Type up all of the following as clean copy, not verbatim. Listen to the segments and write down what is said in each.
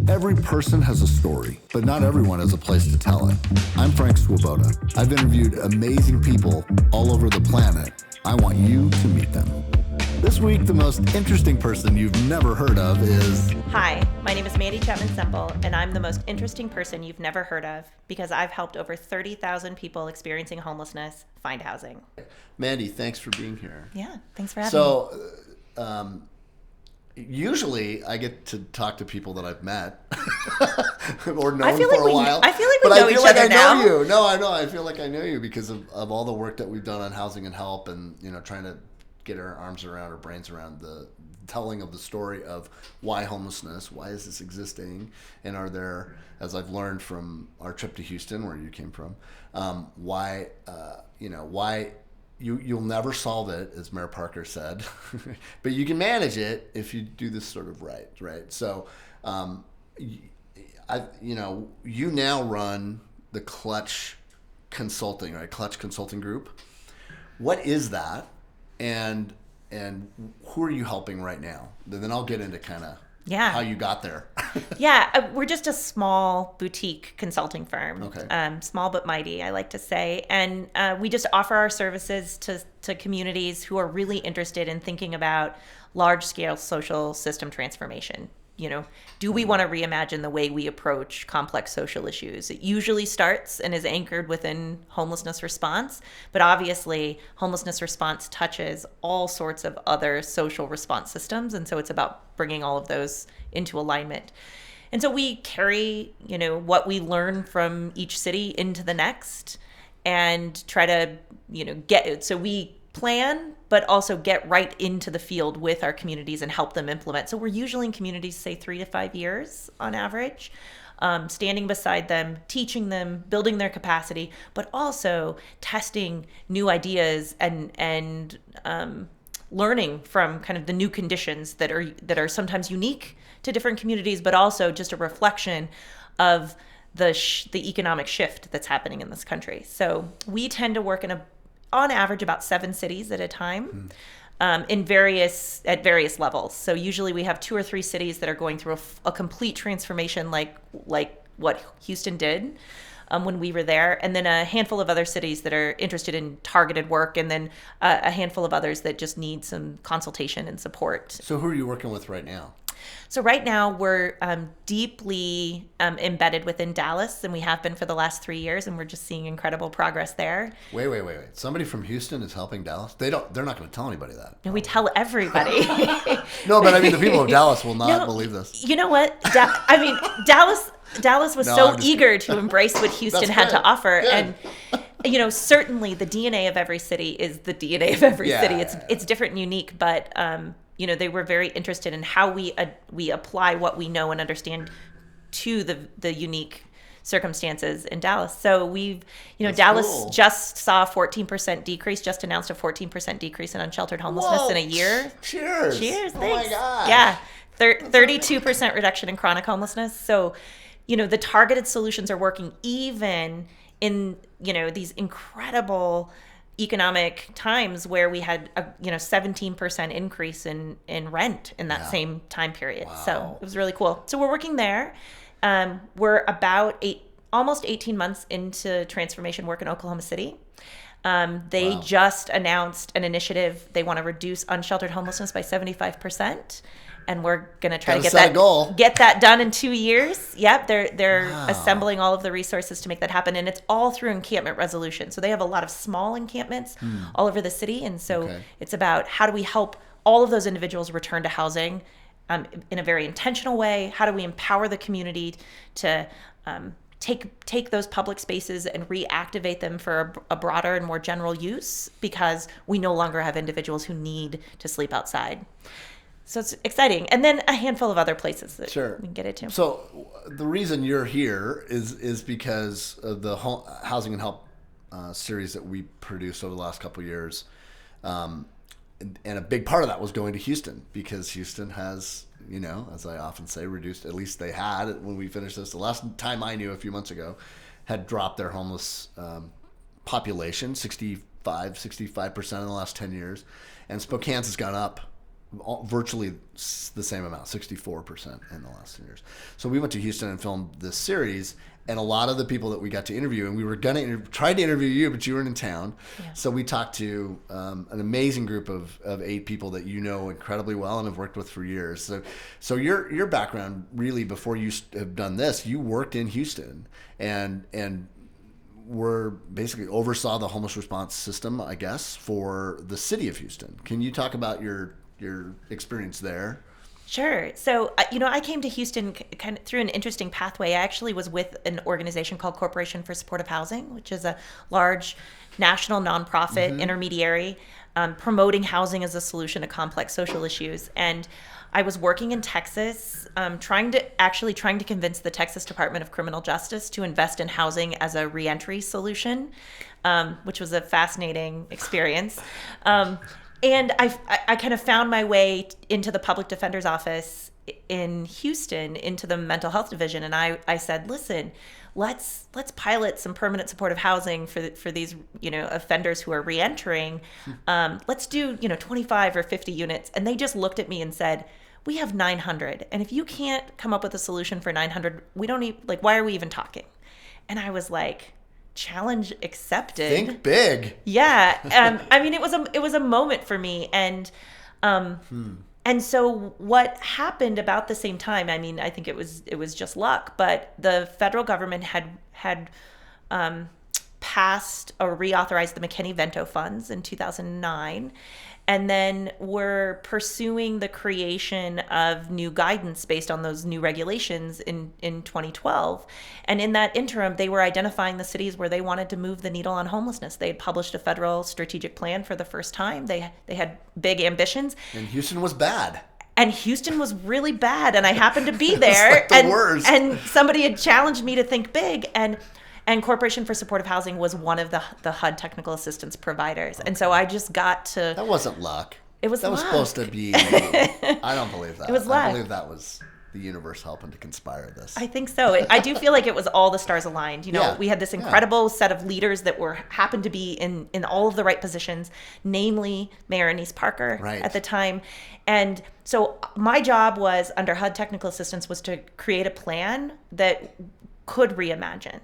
Every person has a story, but not everyone has a place to tell it. I'm Frank Swoboda. I've interviewed amazing people all over the planet. I want you to meet them. This week, the most interesting person you've never heard of is... Hi, my name is Mandy Chapman Semple, and I'm the most interesting person you've never heard of because I've helped over 30,000 people experiencing homelessness find housing. Mandy, thanks for being here. Yeah, thanks for having me. Usually I get to talk to people that I've met or known for a while. I feel like we know each other now. I know you. No, I know. I feel like I know you because of all the work that we've done on housing and help and, trying to get our arms around, our brains around the telling of the story of why homelessness, why is this existing, and are there, as I've learned from our trip to Houston, where you came from, why you'll never solve it, as Mayor Parker said, but you can manage it if you do this sort of right? So, you now run the 𝙃 Consulting, right? 𝙃 Consulting Group. What is that, and who are you helping right now? Then I'll get into kind of how you got there. We're just a small boutique consulting firm. Okay. Small but mighty, I like to say. And we just offer our services to communities who are really interested in thinking about large-scale social system transformation. Do we want to reimagine the way we approach complex social issues? It usually starts and is anchored within homelessness response, but obviously homelessness response touches all sorts of other social response systems, and so it's about bringing all of those into alignment. And so we carry, what we learn from each city into the next and try to, get it. So we plan, but also get right into the field with our communities and help them implement. So we're usually in communities, say 3 to 5 years on average, standing beside them, teaching them, building their capacity, but also testing new ideas and learning from kind of the new conditions that are sometimes unique to different communities, but also just a reflection of the economic shift that's happening in this country. So we tend to work on average about 7 cities at a time, at various levels. So usually we have 2 or 3 cities that are going through a complete transformation, like what Houston did when we were there, and then a handful of other cities that are interested in targeted work, and then a handful of others that just need some consultation and support. So who are you working with right now? So right now we're deeply embedded within Dallas, and we have been for the last 3 years, and we're just seeing incredible progress there. Wait. Somebody from Houston is helping Dallas? They're not going to tell anybody that. And we tell everybody. No, but I mean the people of Dallas will not believe this. You know what? Dallas was eager to embrace what Houston had to offer. Good. And certainly the DNA of every city is the DNA of every city. It's different and unique, but they were very interested in how we apply what we know and understand to the unique circumstances in Dallas. So we've, Dallas cool. Just saw a 14% decrease, just announced a 14% decrease in unsheltered homelessness in a year. Cheers. Thanks. Oh my God. Yeah. 32% reduction in chronic homelessness. So, the targeted solutions are working even in, these incredible economic times where we had a 17% increase in rent in that same time period. Wow. So it was really cool. So we're working there. We're about almost 18 months into transformation work in Oklahoma City. They just announced an initiative. They want to reduce unsheltered homelessness by 75%. And we're going to try to get that done in 2 years. Yep, they're assembling all of the resources to make that happen, and it's all through encampment resolution. So they have a lot of small encampments all over the city, and so it's about how do we help all of those individuals return to housing in a very intentional way. How do we empower the community to take those public spaces and reactivate them for a broader and more general use, because we no longer have individuals who need to sleep outside. So it's exciting. And then a handful of other places that we can get into. So the reason you're here is because of the Housing and Help series that we produced over the last couple of years. And a big part of that was going to Houston, because Houston has, as I often say, reduced, at least they had when we finished this. The last time I knew, a few months ago, had dropped their homeless population, 65% in the last 10 years. And Spokane's has gone up virtually the same amount, 64% in the last 10 years. So we went to Houston and filmed this series, and a lot of the people that we got to interview, and we were going to try to interview you, but you weren't in town. Yeah. So we talked to an amazing group of 8 people that you know incredibly well and have worked with for years. So your background, really, before you have done this, you worked in Houston and were basically oversaw the homeless response system, I guess, for the city of Houston. Can you talk about your experience there? Sure. So, I came to Houston kind of through an interesting pathway. I actually was with an organization called Corporation for Supportive Housing, which is a large national nonprofit intermediary promoting housing as a solution to complex social issues. And I was working in Texas, trying to convince the Texas Department of Criminal Justice to invest in housing as a reentry solution, which was a fascinating experience. And I kind of found my way into the public defender's office in Houston, into the mental health division. And I said, listen, let's pilot some permanent supportive housing for these, offenders who are reentering. Let's do, 25 or 50 units. And they just looked at me and said, we have 900. And if you can't come up with a solution for 900, we don't even, why are we even talking? And I was like, challenge accepted. Think big. Yeah. It was a moment for me. And so what happened about the same time, I think it was just luck, but the federal government had passed or reauthorized the McKinney-Vento funds in 2009. And then we're pursuing the creation of new guidance based on those new regulations in 2012. And in that interim, they were identifying the cities where they wanted to move the needle on homelessness. They had published a federal strategic plan for the first time. They had big ambitions. And Houston was bad. And Houston was really bad. And I happened to be there. It's like the worst. And somebody had challenged me to think big. And Corporation for Supportive Housing was one of the HUD technical assistance providers. Okay. And so I just got to... That wasn't luck. It was luck. That was supposed to be... I don't believe that. It was luck. I believe that was the universe helping to conspire this. I think so. I do feel like it was all the stars aligned. We had this incredible set of leaders that happened to be in all of the right positions, namely Mayor Anise Parker at the time. And so my job was, under HUD technical assistance, was to create a plan that could reimagine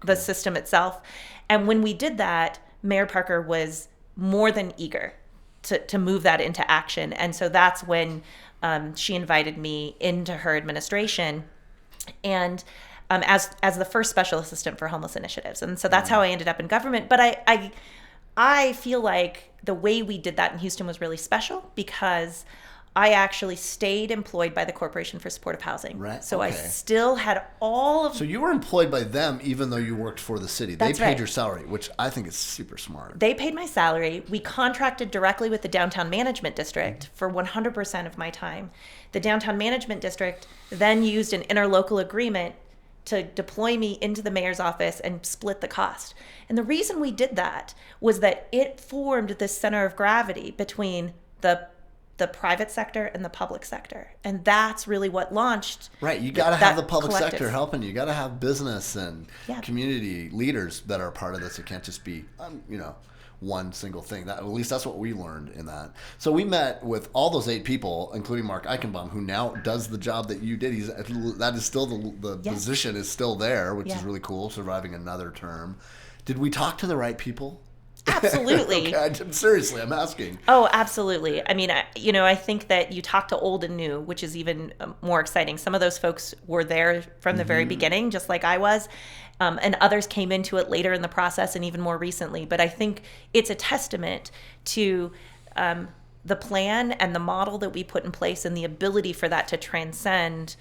the system itself. And when we did that, Mayor Parker was more than eager to move that into action. And so that's when she invited me into her administration, and as the first special assistant for homeless initiatives. And so that's how I ended up in government. But I feel like the way we did that in Houston was really special, because I actually stayed employed by the Corporation for Supportive Housing. Right. So I still had all of... So you were employed by them even though you worked for the city. They That's paid right. your salary, which I think is super smart. They paid my salary. We contracted directly with the Downtown Management District for 100% of my time. The Downtown Management District then used an interlocal agreement to deploy me into the mayor's office and split the cost. And the reason we did that was that it formed this center of gravity between the private sector and the public sector. And that's really what launched. Right. You got to have the public collective sector helping you. You got to have business and Yeah. community leaders that are part of this. It can't just be, one single thing. That, at least that's what we learned in that. So we met with all those 8 people, including Mark Eichenbaum, who now does the job that you did. That is still the Yes. position is still there, which is Yeah. really cool, surviving another term. Did we talk to the right people? Absolutely. Okay, seriously, I'm asking. Oh, absolutely. I think that you talk to old and new, which is even more exciting. Some of those folks were there from the very beginning, just like I was. And others came into it later in the process and even more recently. But I think it's a testament to the plan and the model that we put in place, and the ability for that to transcend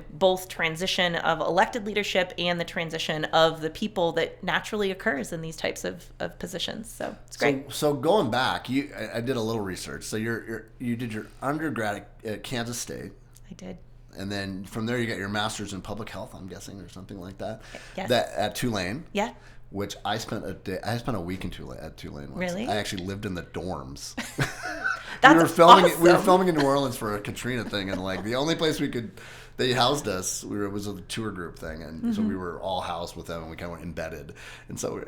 both transition of elected leadership and the transition of the people that naturally occurs in these types of positions. So it's great. So going back, I did a little research. So you did your undergrad at Kansas State. I did. And then from there you got your master's in public health, I'm guessing, or something like that. Yes. That at Tulane. Yeah. Which I spent a week in Tulane at Tulane once. Really? I actually lived in the dorms. That's we were filming awesome. We were filming in New Orleans for a Katrina thing, and the only place we could they housed us. It was a tour group thing, and so we were all housed with them, and we kind of were embedded. And so,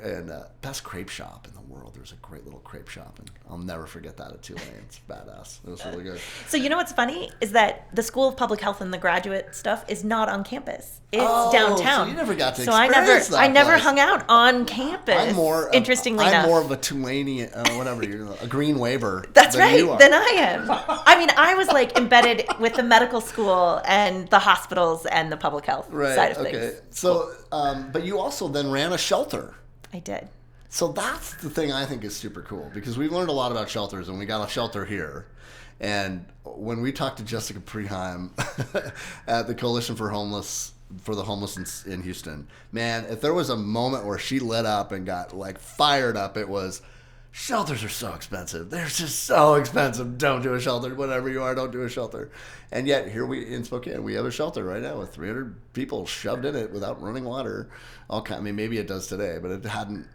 best crepe shop in the world. There's a great little crepe shop, and I'll never forget that at Tulane. It's badass. It was really good. So you know what's funny is that the School of Public Health and the graduate stuff is not on campus. It's downtown. So you never got to So experience that I never place. hung out on campus. Interestingly enough, I'm more of a Tulane, whatever, a green waver. That's than right. you are. Than I am. I mean, I was like embedded with the medical school and the hospitals and the public health side of things. So, but you also then ran a shelter. I did. So that's the thing I think is super cool, because we've learned a lot about shelters, and we got a shelter here. And when we talked to Jessica Preheim at the Coalition for the Homeless in Houston, man, if there was a moment where she lit up and got like fired up, it was, shelters are so expensive. They're just so expensive. Don't do a shelter. Whatever you are, don't do a shelter. And yet here in Spokane, we have a shelter right now with 300 people shoved in it without running water. I mean, maybe it does today, but it hadn't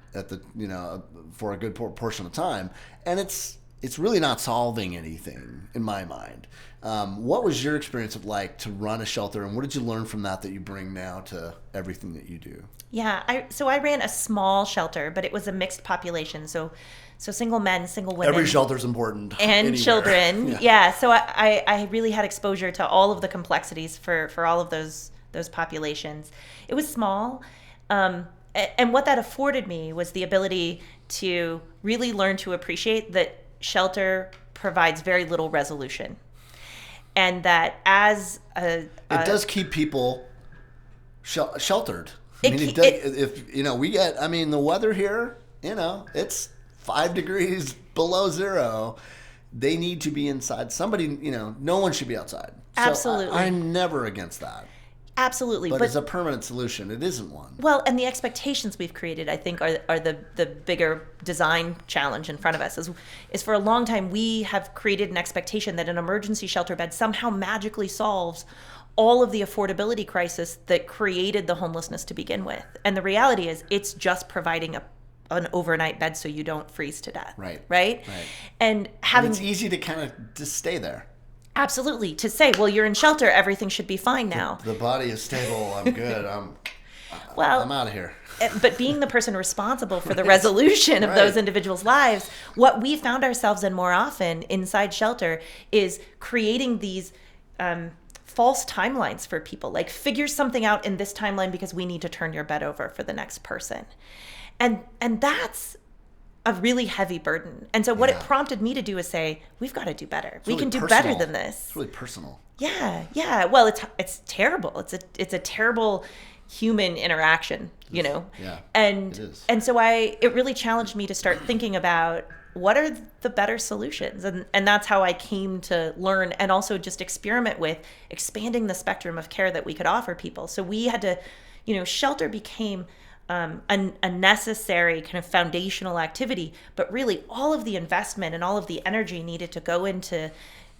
for a good portion of time. And it's really not solving anything in my mind. What was your experience of like to run a shelter, and what did you learn from that you bring now to everything that you do? Yeah, so I ran a small shelter, but it was a mixed population. So single men, single women. Every shelter's important. And anywhere. children. Yeah. So I really had exposure to all of the complexities for all of those populations. It was small. And what that afforded me was the ability to really learn to appreciate that shelter provides very little resolution. And that as it does keep people sheltered. The weather here, it's 5 degrees below zero. They need to be inside. Somebody, no one should be outside. Absolutely. So I'm never against that. Absolutely. But it's a permanent solution. It isn't one. Well, and the expectations we've created, I think, are the bigger design challenge in front of us. Is for a long time, we have created an expectation that an emergency shelter bed somehow magically solves all of the affordability crisis that created the homelessness to begin with. And the reality is it's just providing an overnight bed so you don't freeze to death. Right? And it's easy to kind of just stay there. Absolutely. To say, well, you're in shelter, everything should be fine now. The body is stable. I'm good. I'm out of here. But being the person responsible for the resolution of those individuals' lives, what we found ourselves in more often inside shelter is creating these false timelines for people. Like, figure something out in this timeline because we need to turn your bed over for the next person. And that's a really heavy burden. And so what it prompted me to do is say, we've got to do better. We can do better than this. It's really personal. Yeah. Well, it's terrible. It's a terrible human interaction, Yeah. And it is. And so it really challenged me to start thinking about what are the better solutions. And that's how I came to learn and also just experiment with expanding the spectrum of care that we could offer people. So we had to, shelter became a necessary kind of foundational activity, but really all of the investment and all of the energy needed to go into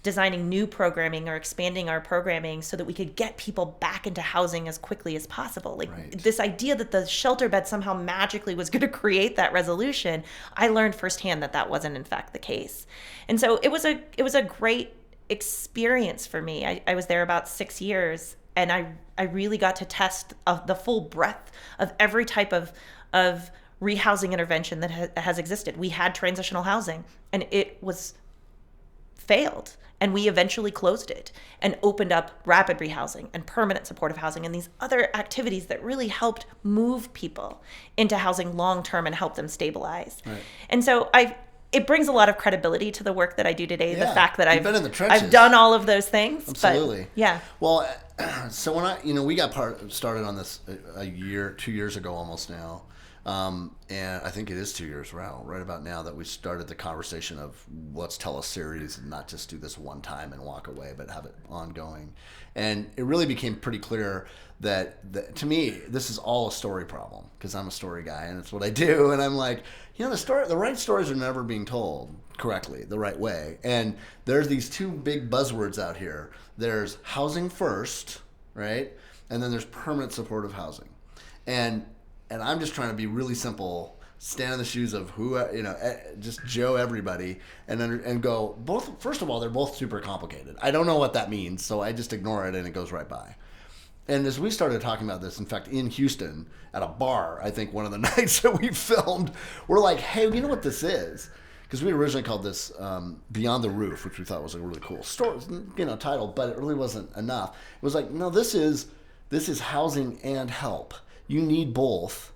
designing new programming or expanding our programming so that we could get people back into housing as quickly as possible. This idea that the shelter bed somehow magically was going to create that resolution, I learned firsthand that wasn't in fact the case. And so it was a great experience for me. I was there about 6 years, and I really got to test the full breadth of every type of rehousing intervention that has existed. We had transitional housing, and it was failed. And we eventually closed it and opened up rapid rehousing and permanent supportive housing and these other activities that really helped move people into housing long-term and help them stabilize. Right. And so it brings a lot of credibility to the work that I do today. The fact that been in the trenches. I've done all of those things. Absolutely. But, Well, so when we got started on this 2 years ago almost now, and I think it is 2 years right about now that we started the conversation of let's tell a series and not just do this one time and walk away, but have it ongoing. And it really became pretty clear that to me, this is all a story problem because I'm a story guy and it's what I do. And I'm like, the right stories are never being told correctly, the right way. And there's these two big buzzwords out here. There's housing first, right? And then there's permanent supportive housing. And I'm just trying to be really simple, stand in the shoes of just Joe everybody, and go both. First of all, they're both super complicated. I don't know what that means, so I just ignore it and it goes right by. And as we started talking about this, in fact, in Houston at a bar, I think one of the nights that we filmed, we're like, hey, you know what this is? Because we originally called this Beyond the Roof, which we thought was a really cool story, title, but it really wasn't enough. It was like, no, this is housing and help. You need both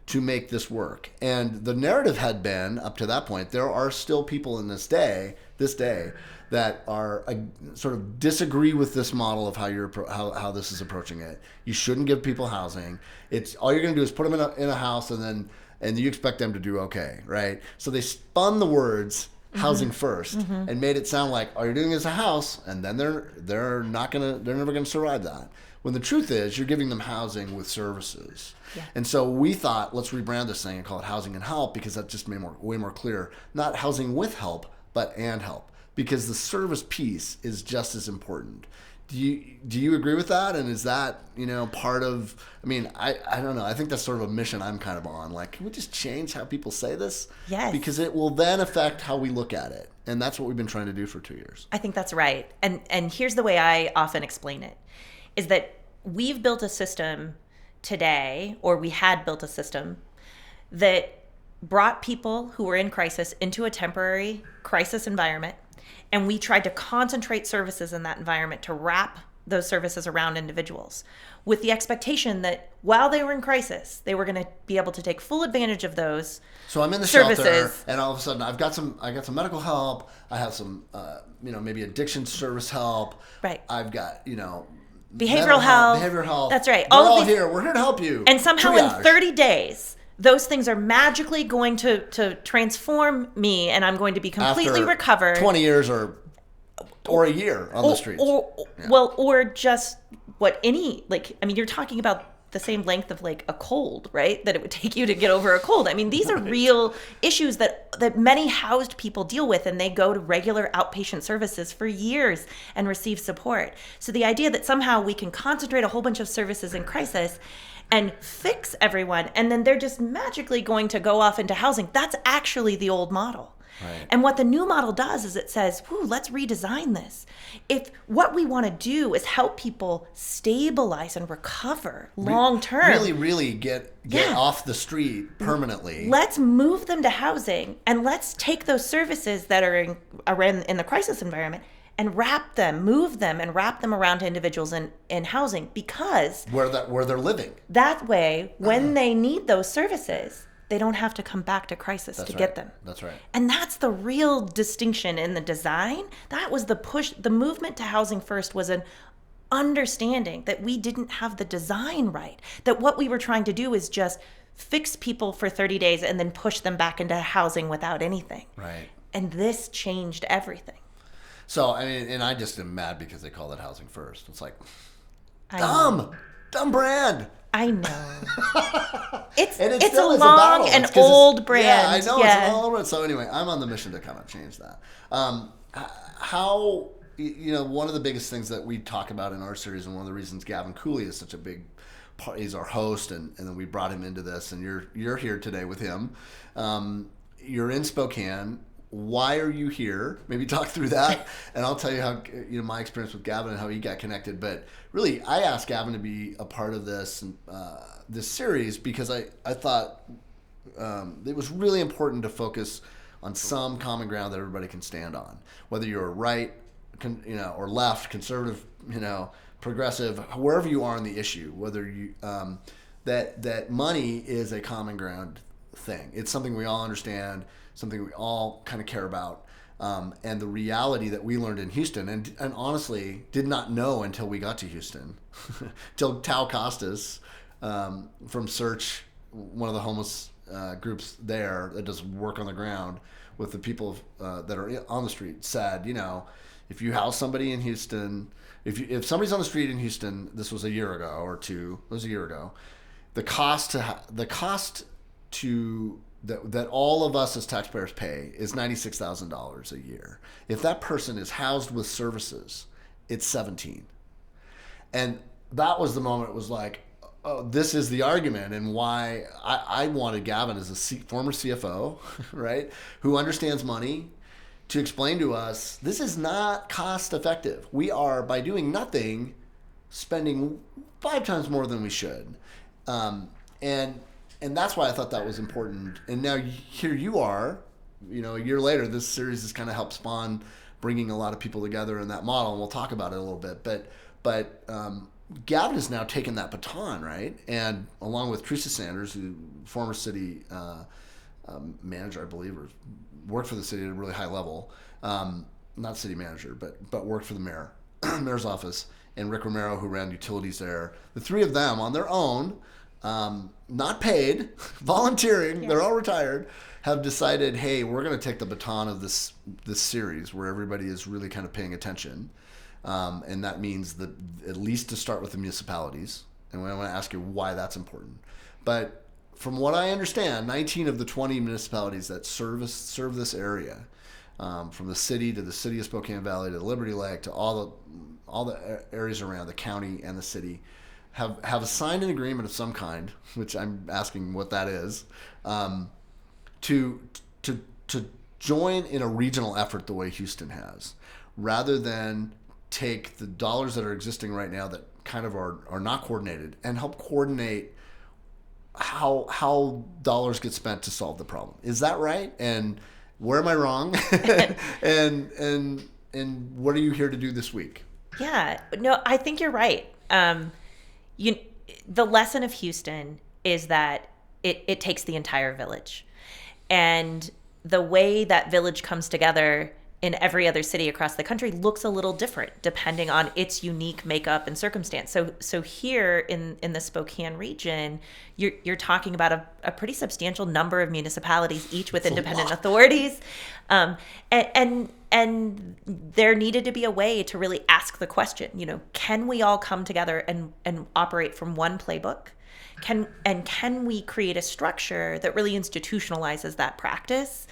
to make this work. And the narrative had been, up to that point, there are still people in this day, that are sort of disagree with this model of how this is approaching it. You shouldn't give people housing. It's all you're going to do is put them in a house and you expect them to do okay, right? So they spun the words housing first and made it sound like all you're doing is a house, and then they're never gonna survive that. When the truth is, you're giving them housing with services. Yeah. And so we thought, let's rebrand this thing and call it housing and help, because that just made way more clear. Not housing with help, but and help, because the service piece is just as important. Do you agree with that? And is that, part of, I don't know. I think that's sort of a mission I'm kind of on. Like, can we just change how people say this? Yes. Because it will then affect how we look at it. And that's what we've been trying to do for 2 years. I think that's right. And here's the way I often explain it, is that we've built a system today, or we had built a system that brought people who were in crisis into a temporary crisis environment. And we tried to concentrate services in that environment to wrap those services around individuals, with the expectation that while they were in crisis, they were going to be able to take full advantage of those. So I'm in the services. Shelter, and all of a sudden I got some medical help. I have some, maybe addiction service help. Right. I've got, behavioral health. Behavioral health. That's right. We're all here. We're here to help you. And somehow Triage. in 30 days, those things are magically going to transform me, and I'm going to be completely After recovered. 20 years or a year on the streets. Or just you're talking about the same length of like a cold, right? That it would take you to get over a cold. These are real issues that many housed people deal with, and they go to regular outpatient services for years and receive support. So the idea that somehow we can concentrate a whole bunch of services in crisis and fix everyone, and then they're just magically going to go off into housing, that's actually the old model. Right. And what the new model does is it says, let's redesign this. If what we want to do is help people stabilize and recover long term. Really, really get off the street permanently. Let's move them to housing, and let's take those services that are in the crisis environment and move them and wrap them around individuals in housing, because where they're living. That way, when they need those services, they don't have to come back to crisis to get them. That's right. And that's the real distinction in the design. That was the push. The movement to housing first was an understanding that we didn't have the design right. That what we were trying to do is just fix people for 30 days and then push them back into housing without anything. Right. And this changed everything. So, and I just am mad because they call it housing first. It's like, Dumb brand. I know. It's still a is long battle. and old brand. Yeah, I know. It's an old brand. So anyway, I'm on the mission to kind of change that. How, one of the biggest things that we talk about in our series, and one of the reasons 𝙤𝙤𝙪'𝙫𝙚 is such a big part, he's our host, and then we brought him into this, and you're here today with him. You're in Spokane. Why are you here? Maybe talk through that, and I'll tell you how my experience with Gavin and how he got connected. But really, I asked Gavin to be a part of this this series because I thought it was really important to focus on some common ground that everybody can stand on, whether you're right, or left, conservative, progressive, wherever you are on the issue. Whether you that money is a common ground thing. It's something we all understand. Something we all kind of care about, and the reality that we learned in Houston, and honestly did not know until we got to Houston, till 𝙤𝙤𝙪'𝙫𝙬 from Search, one of the homeless groups there that does work on the ground with the people that are on the street, said, if you house somebody in Houston, if somebody's on the street in Houston, this was a year ago or two, it was a year ago, the cost that all of us as taxpayers pay is $96,000 a year. If that person is housed with services, it's $17,000. And that was the moment it was like, oh, this is the argument, and why I wanted Gavin as a former CFO, right, who understands money, to explain to us this is not cost effective. We are, by doing nothing, spending 5 times more than we should. And that's why I thought that was important. And now here you are, a year later, this series has kind of helped spawn bringing a lot of people together in that model, and we'll talk about it a little bit. But Gavin has now taken that baton, right? And along with Teresa Sanders, who former city manager, I believe, or worked for the city at a really high level, not city manager, but worked for the mayor's office, and Rick Romero, who ran utilities there. The three of them on their own, not paid, volunteering, they're all retired, have decided, hey, we're going to take the baton of this series where everybody is really kind of paying attention. And that means that at least to start with the municipalities. And I want to ask you why that's important. But from what I understand, 19 of the 20 municipalities that serve this area, from the city to the city of Spokane Valley to Liberty Lake to all the areas around the county and the city, have signed an agreement of some kind, which I'm asking what that is, to join in a regional effort the way Houston has, rather than take the dollars that are existing right now that kind of are not coordinated and help coordinate how dollars get spent to solve the problem. Is that right? And where am I wrong? and what are you here to do this week? Yeah, no, I think you're right. The lesson of Houston is that it takes the entire village. And the way that village comes together in every other city across the country looks a little different depending on its unique makeup and circumstance. So here in the Spokane region, you're talking about a pretty substantial number of municipalities, each with independent authorities. And there needed to be a way to really ask the question, can we all come together and operate from one playbook? Can we create a structure that really institutionalizes that practice?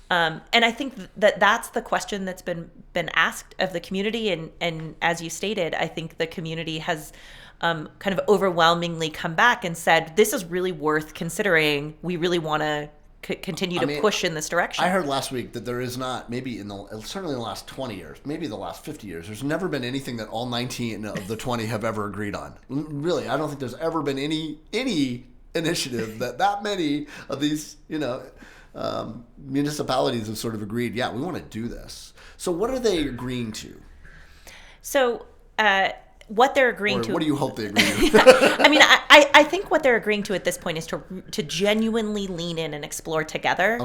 And I think that's the question that's been asked of the community. And as you stated, I think the community has kind of overwhelmingly come back and said, this is really worth considering. We really want to continue to push in this direction. I heard last week that there is not, maybe certainly in the last 20 years, maybe the last 50 years, there's never been anything that all 19 of the 20 have ever agreed on. Really, I don't think there's ever been any initiative that many of these, municipalities have sort of agreed, yeah, we want to do this. So what are they agreeing to? So what they're agreeing to... What do you hope they agree to? I think what they're agreeing to at this point is to genuinely lean in and explore together,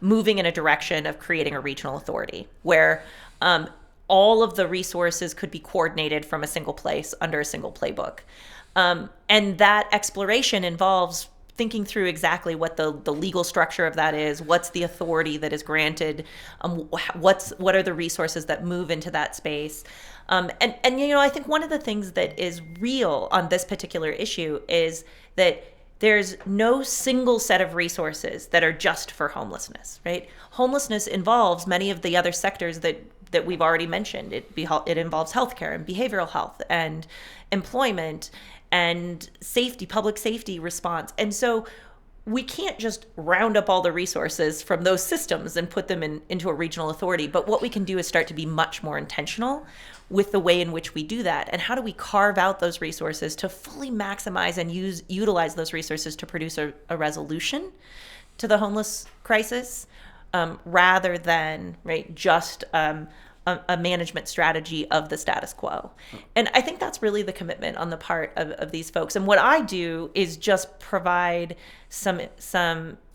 moving in a direction of creating a regional authority where all of the resources could be coordinated from a single place under a single playbook. And that exploration involves thinking through exactly what the legal structure of that is, what's the authority that is granted, what are the resources that move into that space. And I think one of the things that is real on this particular issue is that there's no single set of resources that are just for homelessness, right? Homelessness involves many of the other sectors that we've already mentioned. It involves healthcare and behavioral health and employment and safety, public safety response. And so we can't just round up all the resources from those systems and put them into a regional authority. But what we can do is start to be much more intentional with the way in which we do that. And how do we carve out those resources to fully maximize and utilize those resources to produce a resolution to the homeless crisis, rather than just a management strategy of the status quo. And I think that's really the commitment on the part of these folks. And what I do is just provide some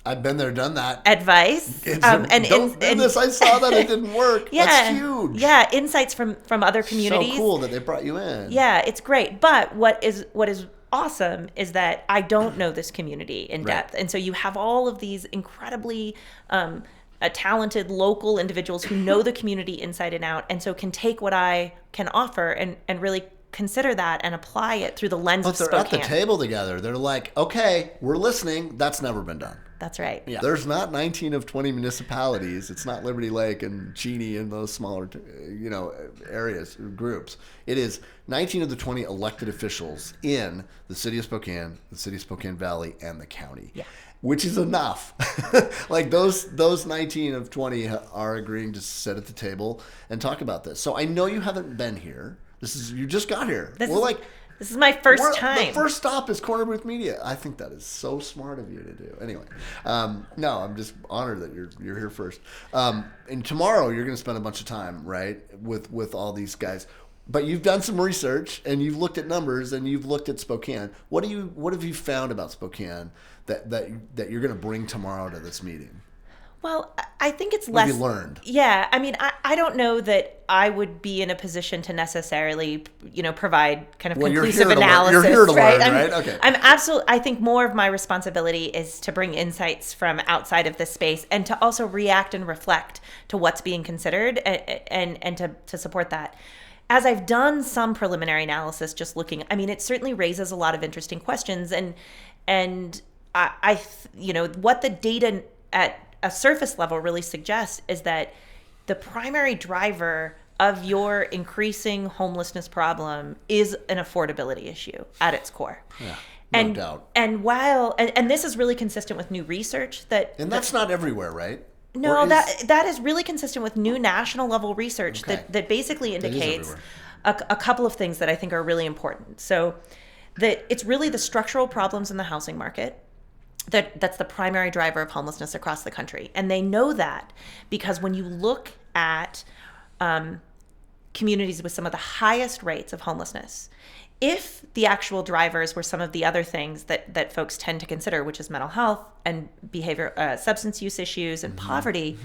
I've been there, done that. Advice. Don't do this. I saw that it didn't work. Yeah, that's huge. Yeah, insights from other communities. So cool that they brought you in. Yeah, it's great. But what is awesome is that I don't know this community in depth. And so you have all of these incredibly talented local individuals who know the community inside and out, and so can take what I can offer and really consider that and apply it through the lens of Spokane. But they're at the table together. They're like, okay, we're listening. That's never been done. That's right. Yeah. There's not 19 of 20 municipalities. It's not Liberty Lake and Cheney and those smaller, areas, groups. It is 19 of the 20 elected officials in the city of Spokane, the city of Spokane Valley, and the county. Yeah. Which is enough. Like those 19 of 20 are agreeing to sit at the table and talk about this. So I know you haven't been here. You just got here. This is my first time. The first stop is Corner Booth Media. I think that is so smart of you to do. Anyway, no, I'm just honored that you're here first. And tomorrow you're going to spend a bunch of time, right, with all these guys. But you've done some research and you've looked at numbers and you've looked at Spokane. What have you found about Spokane that you're going to bring tomorrow to this meeting? Well, I think it's What less. have you learned? Yeah, I mean, I don't know that I would be in a position to necessarily, provide kind of conclusive analysis. You're here to right? learn, right? Okay. I think more of my responsibility is to bring insights from outside of this space and to also react and reflect to what's being considered and to support that. As I've done some preliminary analysis, just looking, I mean, it certainly raises a lot of interesting questions, and I what the data at a surface level really suggests is that the primary driver of your increasing homelessness problem is an affordability issue at its core. Yeah, no doubt. And this is really consistent with new research and that's not everywhere, right? No, that is really consistent with new national level research that basically indicates a couple of things that I think are really important. So that it's really the structural problems in the housing market that's the primary driver of homelessness across the country. And they know that because when you look at communities with some of the highest rates of homelessness, if the actual drivers were some of the other things that folks tend to consider, which is mental health and behavior, substance use issues and poverty,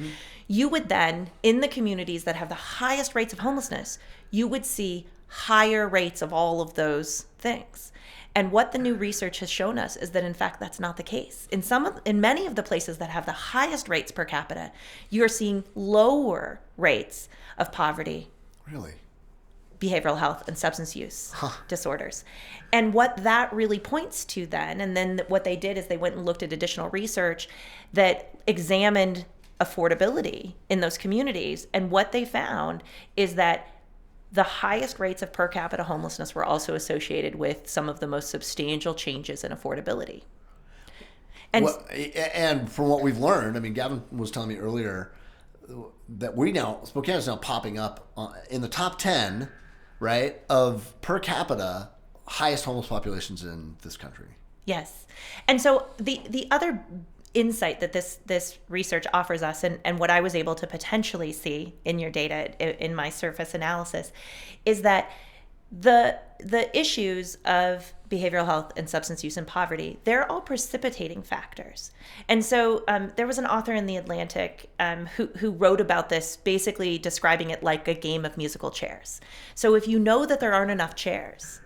you would then, in the communities that have the highest rates of homelessness, you would see higher rates of all of those things. And what the new research has shown us is that, in fact, that's not the case. In many of the places that have the highest rates per capita, you're seeing lower rates of poverty, really, behavioral health, and substance use disorders. And what that really points to then, and then what they did is they went and looked at additional research that examined affordability in those communities. And what they found is that the highest rates of per capita homelessness were also associated with some of the most substantial changes in affordability. And from what we've learned, I mean, Gavin was telling me earlier that Spokane is now popping up in the top 10, right, of per capita highest homeless populations in this country. Yes. And so the other insight that this research offers us, and what I was able to potentially see in your data in my surface analysis, is that the issues of behavioral health and substance use and poverty, they're all precipitating factors. And so there was an author in The Atlantic who wrote about this, basically describing it like a game of musical chairs. So if you know that there aren't enough chairs,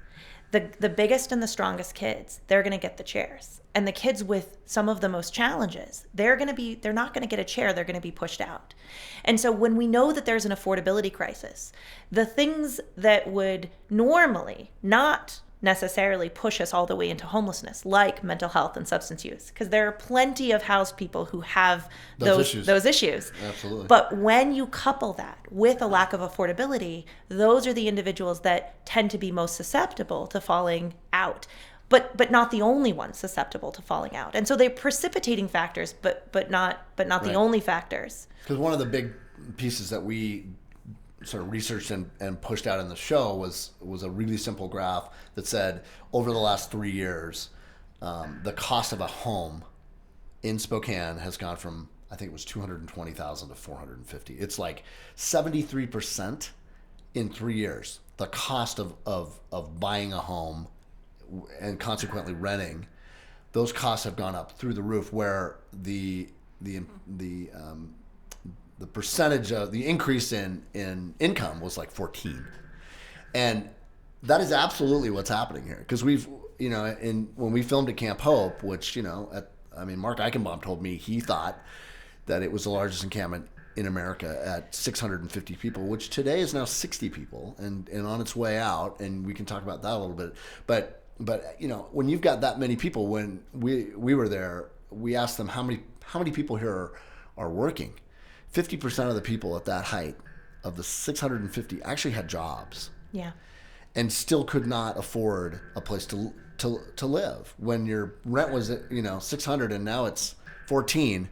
the biggest and the strongest kids, they're going to get the chairs. And the kids with some of the most challenges, they're not going to get a chair, they're going to be pushed out. And so when we know that there's an affordability crisis, the things that would normally not necessarily push us all the way into homelessness, like mental health and substance use, because there are plenty of housed people who have those issues. Absolutely. But when you couple that with a lack of affordability, those are the individuals that tend to be most susceptible to falling out. But not the only ones susceptible to falling out. And so they're precipitating factors, but not the only factors. Because one of the big pieces that we sort of researched and pushed out in the show was a really simple graph that said over the last 3 years, the cost of a home in Spokane has gone from, I think it was $220,000 to $450,000. It's like 73% in 3 years. The cost of buying a home and consequently renting, those costs have gone up through the roof, where the percentage of the increase in income was like 14. And that is absolutely what's happening here. Because we've, when we filmed at Camp Hope, which, Mark Eichenbaum told me he thought that it was the largest encampment in America at 650 people, which today is now 60 people and on its way out. And we can talk about that a little bit. But when you've got that many people, when we were there, we asked them how many people here are working. 50% of the people at that height of the 650 actually had jobs. Yeah. And still could not afford a place to live. When your rent was $600 and now it's $14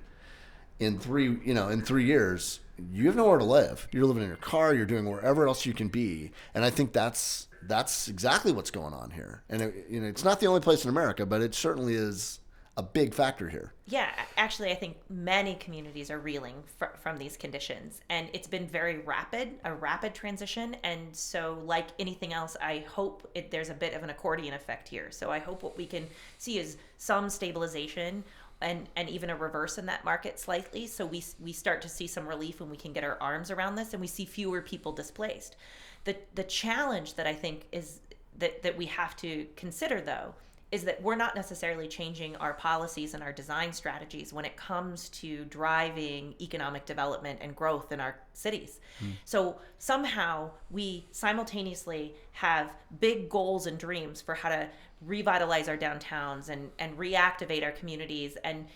in 3 years, you have nowhere to live. You're living in your car, you're doing wherever else you can be. And I think that's that's exactly what's going on here. And it's not the only place in America, but it certainly is a big factor here. Yeah, actually, I think many communities are reeling from these conditions, and it's been a rapid transition. And so, like anything else, I hope there's a bit of an accordion effect here. So I hope what we can see is some stabilization and even a reverse in that market slightly. So we start to see some relief and we can get our arms around this, and we see fewer people displaced. The challenge that I think is that we have to consider, though, is that we're not necessarily changing our policies and our design strategies when it comes to driving economic development and growth in our cities. So somehow we simultaneously have big goals and dreams for how to revitalize our downtowns and reactivate our communities and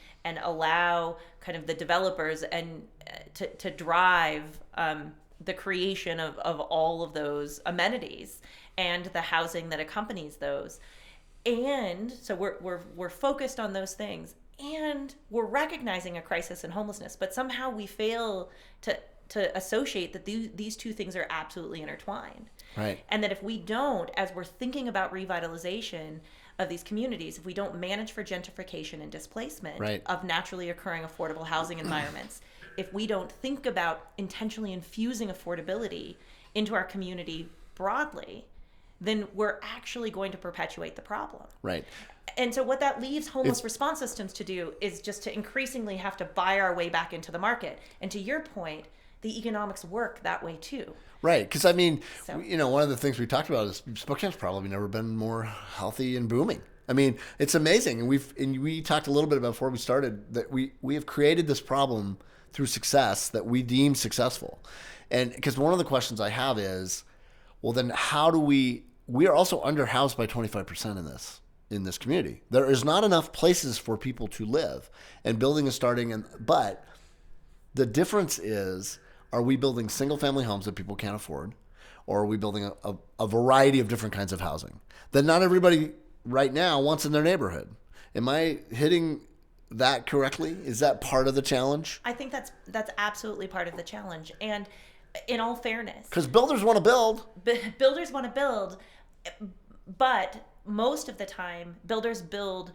allow kind of the developers and to drive the creation of all of those amenities and the housing that accompanies those. And so we're focused on those things, and we're recognizing a crisis in homelessness, but somehow we fail to associate that these two things are absolutely intertwined. Right. And that if we don't, as we're thinking about revitalization of these communities, if we don't manage for gentrification and displacement right. of naturally occurring affordable housing environments, if we don't think about intentionally infusing affordability into our community broadly, then we're actually going to perpetuate the problem. Right. And so what that leaves homeless response systems to do is just to increasingly have to buy our way back into the market. And to your point, the economics work that way too. Right. Because, I mean, one of the things we talked about is Spokane's probably never been more healthy and booming. I mean, it's amazing. And we talked a little bit about before we started that we have created this problem through success that we deem successful. And because one of the questions I have is, well, then how do we are also underhoused by 25% in this community. There is not enough places for people to live, and building is starting. But the difference is, are we building single family homes that people can't afford, or are we building a variety of different kinds of housing that not everybody right now wants in their neighborhood? Am I hitting that correctly? Is that part of the challenge? I think that's absolutely part of the challenge. And in all fairness, because builders want to build. Builders want to build, but most of the time, builders build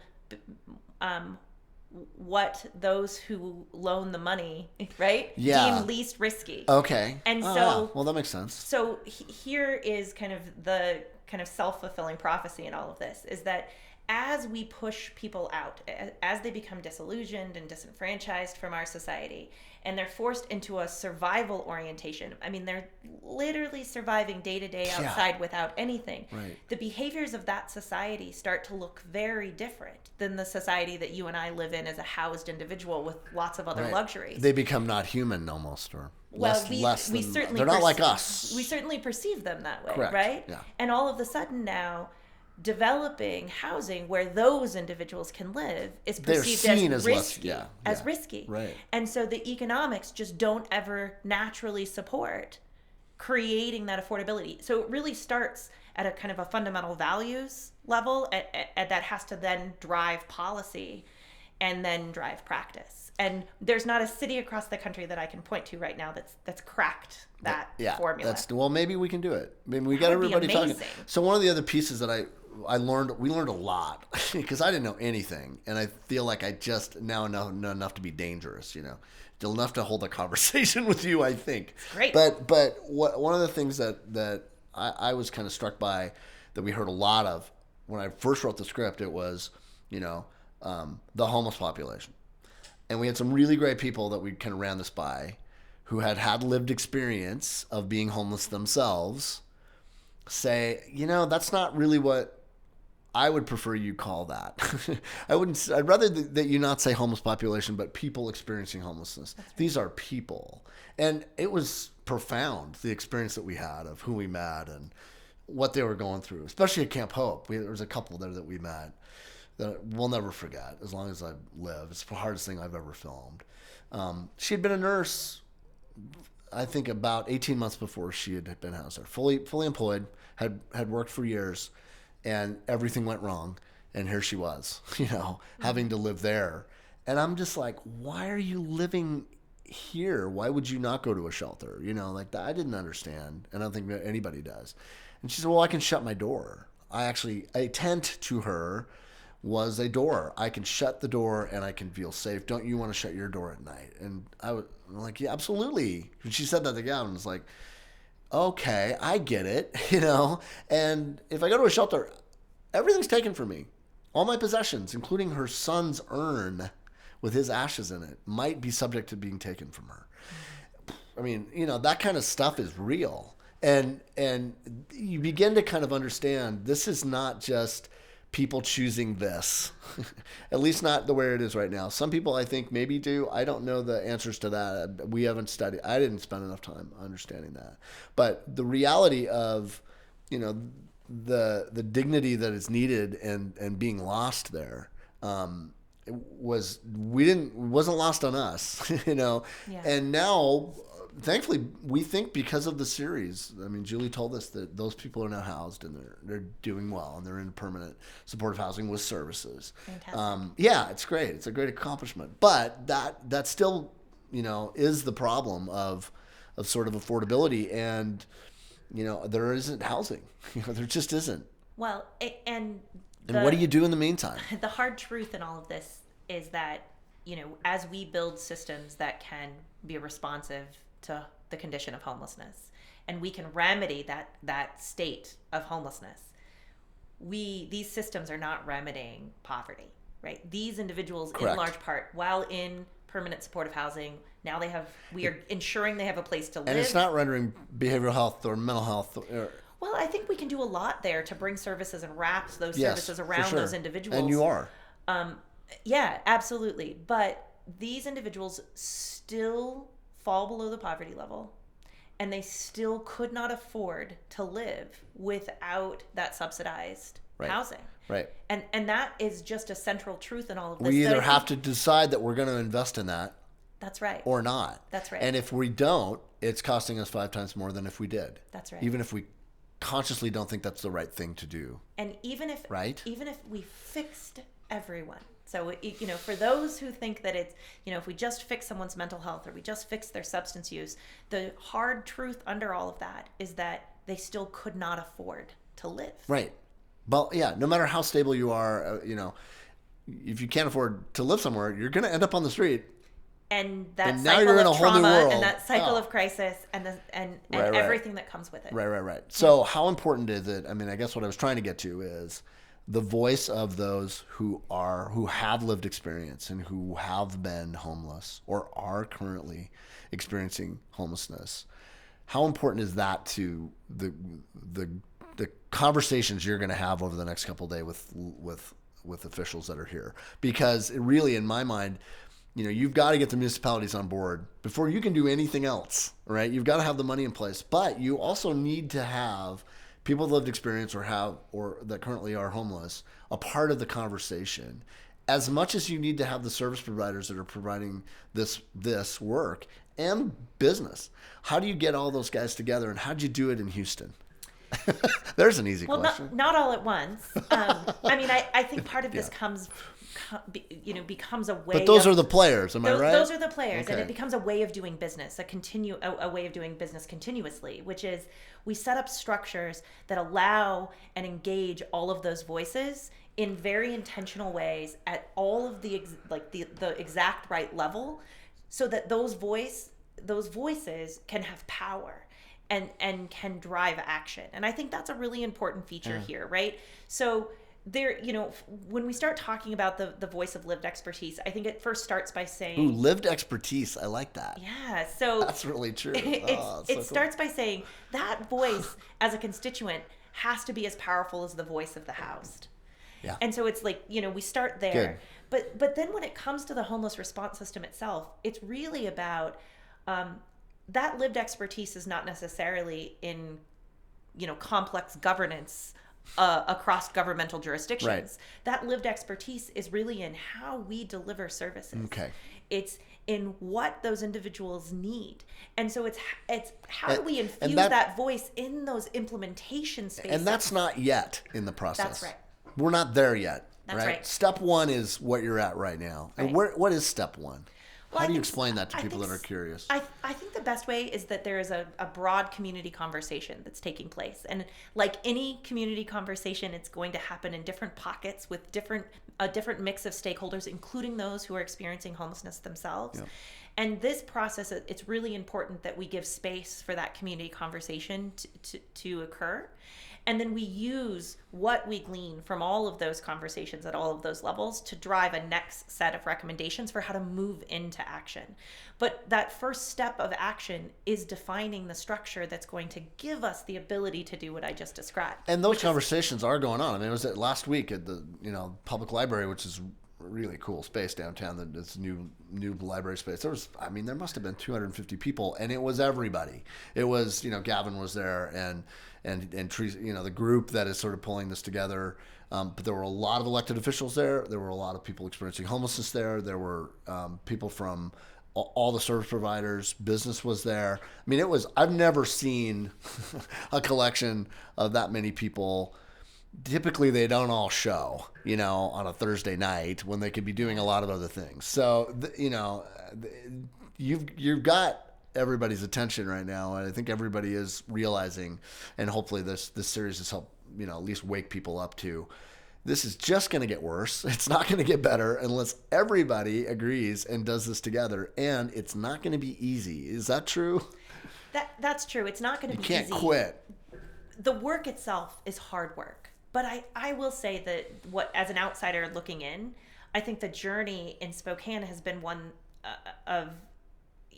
what those who loan the money, right, deem least risky. Okay. And so, well, that makes sense. So here is kind of the self-fulfilling prophecy in all of this, is that as we push people out, as they become disillusioned and disenfranchised from our society, and they're forced into a survival orientation. I mean, they're literally surviving day to day outside without anything. Right. The behaviors of that society start to look very different than the society that you and I live in as a housed individual with lots of other luxuries. They become not human almost, or less we than, certainly they're not like us. We certainly perceive them that way, Correct. right? Yeah. And all of a sudden now, developing housing where those individuals can live is perceived as risky. Right. And so the economics just don't ever naturally support creating that affordability. So it really starts at a kind of a fundamental values level that has to then drive policy and then drive practice. And there's not a city across the country that I can point to right now that's cracked that formula. Well, maybe we can do it. Maybe we got everybody talking. So one of the other pieces that we learned a lot because I didn't know anything, and I feel like I just now know enough to be dangerous, enough to hold a conversation with you, I think. Great. But one of the things that I was kind of struck by that we heard a lot of when I first wrote the script, it was, the homeless population. And we had some really great people that we kind of ran this by who had lived experience of being homeless themselves say, that's not really what I would prefer you call that. I'd rather that you not say homeless population, but people experiencing homelessness. Right. These are people. And it was profound, the experience that we had of who we met and what they were going through, especially at Camp Hope. There was a couple there that we met that we'll never forget as long as I live. It's the hardest thing I've ever filmed. She had been a nurse, I think, about 18 months before she had been housed there. Fully employed, had worked for years, and everything went wrong. And here she was, having to live there. And I'm just like, why are you living here? Why would you not go to a shelter? Like that. I didn't understand. And I don't think anybody does. And she said, well, I can shut my door. A tent to her was a door. I can shut the door and I can feel safe. Don't you want to shut your door at night? And I'm like, yeah, absolutely. And she said that to Gavin. It's like, okay, I get it, And if I go to a shelter, everything's taken from me. All my possessions, including her son's urn with his ashes in it, might be subject to being taken from her. I mean, that kind of stuff is real. And you begin to kind of understand this is not just people choosing this, at least not the way it is right now. Some people, I think, maybe do. I don't know the answers to that. We haven't studied. I didn't spend enough time understanding that. But the reality of, the dignity that is needed and being lost there, wasn't lost on us, Yeah. And now, thankfully, we think because of the series, I mean, Julie told us that those people are now housed and they're doing well and they're in permanent supportive housing with services. Fantastic. Yeah, it's great. It's a great accomplishment. But that still, is the problem of sort of affordability, and there isn't housing. There just isn't. Well, and what do you do in the meantime? The hard truth in all of this is that, as we build systems that can be responsive to the condition of homelessness, and we can remedy that state of homelessness, these systems are not remedying poverty, right? These individuals, Correct. in large part, while in permanent supportive housing, now we are ensuring they have a place to live. And it's not rendering behavioral health or mental health. Well, I think we can do a lot there to bring services and wrap those Yes, services for around sure. those individuals. And you are. Yeah, absolutely. But these individuals still fall below the poverty level, and they still could not afford to live without that subsidized housing. Right. And that is just a central truth in all of this. We either have to decide that we're going to invest in that. That's right. Or not. That's right. And if we don't, it's costing us 5 times more than if we did. That's right. Even if we consciously don't think that's the right thing to do. And even if right? even if we fixed everyone. So, for those who think that it's, if we just fix someone's mental health or we just fix their substance use, the hard truth under all of that is that they still could not afford to live. Right. Well, yeah, no matter how stable you are, if you can't afford to live somewhere, you're going to end up on the street. And that now cycle you're in of a whole new trauma world. and that cycle of crisis and everything that comes with it. Right. So how important is it? I mean, I guess what I was trying to get to is the voice of those who have lived experience and who have been homeless or are currently experiencing homelessness. How important is that to the conversations you're going to have over the next couple of days with officials that are here? Because it really, in my mind, you've got to get the municipalities on board before you can do anything else, right? You've got to have the money in place, but you also need to have people with lived experience or that currently are homeless a part of the conversation, as much as you need to have the service providers that are providing this work and business. How do you get all those guys together, and how do you do it in Houston? There's an easy question. Well, not all at once. I mean, I think part of this becomes a way. But those are the players, am I right? Those are the players, okay. And it becomes a way of doing business, a way of doing business continuously, which is we set up structures that allow and engage all of those voices in very intentional ways at all of the exact right level, so that those voices can have power and can drive action. And I think that's a really important feature here, right? So there, when we start talking about the voice of lived expertise, I think it first starts by saying... Ooh, lived expertise. I like that. Yeah, so... That's really true. It starts by saying that voice as a constituent has to be as powerful as the voice of the housed. Yeah. And so it's like, we start there. Good. But then when it comes to the homeless response system itself, it's really about... that lived expertise is not necessarily in, complex governance across governmental jurisdictions. Right. That lived expertise is really in how we deliver services. Okay. It's in what those individuals need. And so it's how do we infuse that voice in those implementation spaces? And that's not yet in the process. That's right. We're not there yet. That's right. Step one is what you're at right now. And Right. what is step one? How do you explain that to people that are curious? I think the best way is that there is a broad community conversation that's taking place. And like any community conversation, it's going to happen in different pockets with a different mix of stakeholders, including those who are experiencing homelessness themselves. Yep. And this process, it's really important that we give space for that community conversation to occur. And then we use what we glean from all of those conversations at all of those levels to drive a next set of recommendations for how to move into action. But that first step of action is defining the structure that's going to give us the ability to do what I just described. And those conversations are going on. I mean, it was last week at the public library, which is really cool space downtown. This new library space. There must have been 250 people, and it was everybody. It was Gavin was there, and the group that is sort of pulling this together. But there were a lot of elected officials there. There were a lot of people experiencing homelessness there. There were people from all the service providers. Business was there. I mean, I've never seen a collection of that many people. Typically, they don't all show, on a Thursday night when they could be doing a lot of other things. So, you've got everybody's attention right now, and I think everybody is realizing, and hopefully this series has helped, at least wake people up to, this is just going to get worse. It's not going to get better unless everybody agrees and does this together, and it's not going to be easy. Is that true? That's true. It's not going to be easy. You can't quit. The work itself is hard work. But I will say that as an outsider looking in, I think the journey in Spokane has been one of,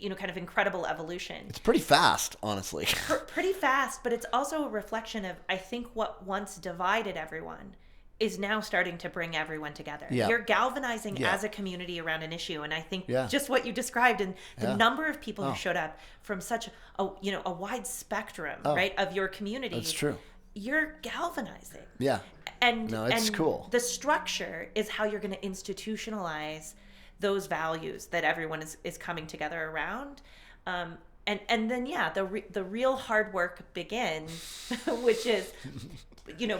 kind of incredible evolution. It's pretty fast, honestly. Pretty fast, but it's also a reflection of, I think, what once divided everyone is now starting to bring everyone together. Yeah. You're galvanizing as a community around an issue. And I think just what you described and the number of people who showed up from such a wide spectrum, right, of your community. That's true. You're galvanizing. Yeah. It's cool. The structure is how you're going to institutionalize those values that everyone is coming together around. And then, the real hard work begins, which is,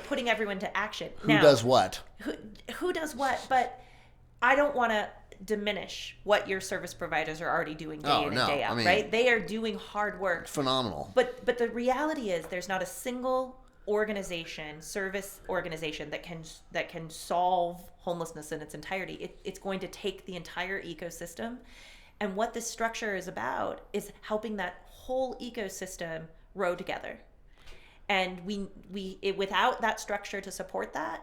putting everyone to action. Who does what? Who does what? But I don't want to diminish what your service providers are already doing day in and day out, right? They are doing hard work. Phenomenal. But the reality is there's not a single service organization that can solve homelessness in its entirety. It's going to take the entire ecosystem, and what this structure is about is helping that whole ecosystem row together. And without that structure to support that,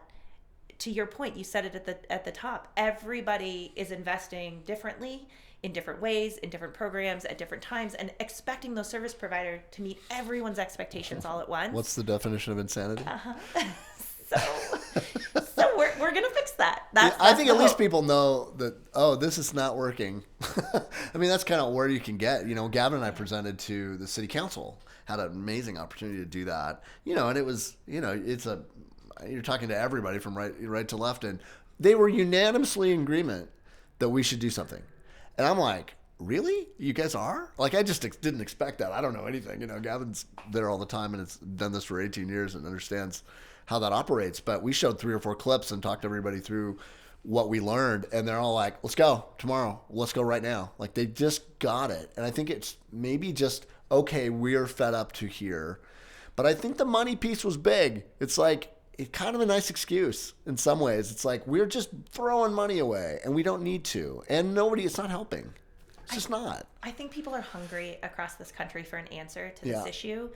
to your point, you said it at the top. Everybody is investing differently, in different ways, in different programs, at different times, and expecting those service providers to meet everyone's expectations all at once. What's the definition of insanity? So we're gonna fix that. I think at least people know that, this is not working. I mean, that's kind of where you can get. Gavin and I presented to the city council, had an amazing opportunity to do that. And it was, you're talking to everybody from right to left, and they were unanimously in agreement that we should do something. And I'm like, really? You guys are? Like, I just didn't expect that. I don't know anything. Gavin's there all the time and has done this for 18 years and understands how that operates. But we showed 3 or 4 clips and talked everybody through what we learned. And they're all like, let's go tomorrow. Let's go right now. Like, they just got it. And I think it's maybe just, okay, we're fed up to here. But I think the money piece was big. It's like, it's kind of a nice excuse in some ways. It's like, we're just throwing money away and we don't need to. And it's not helping. It's just not. I think people are hungry across this country for an answer to this issue.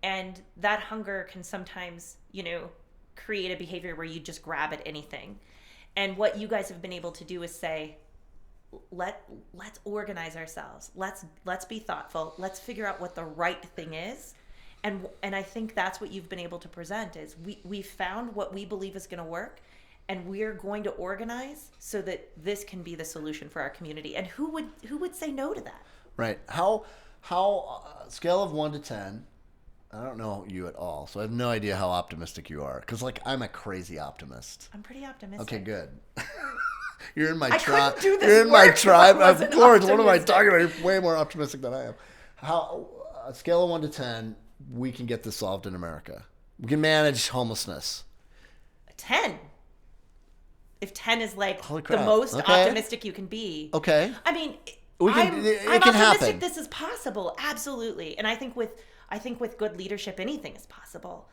And that hunger can sometimes, create a behavior where you just grab at anything. And what you guys have been able to do is say, let's organize ourselves. Let's be thoughtful. Let's figure out what the right thing is. And I think that's what you've been able to present is we found what we believe is going to work, and we're going to organize so that this can be the solution for our community. And who would say no to that? Right. How scale of 1 to 10? I don't know you at all, so I have no idea how optimistic you are. Because I'm a crazy optimist. I'm pretty optimistic. Okay, good. You're in my tribe. You're in my tribe. Of course. What am I talking about? You're way more optimistic than I am. How scale of 1 to 10? We can get this solved in America. We can manage homelessness. 10. If 10 is like the most optimistic you can be. Okay. I mean, I'm can optimistic happen. this is possible. Absolutely. And I think with good leadership, anything is possible.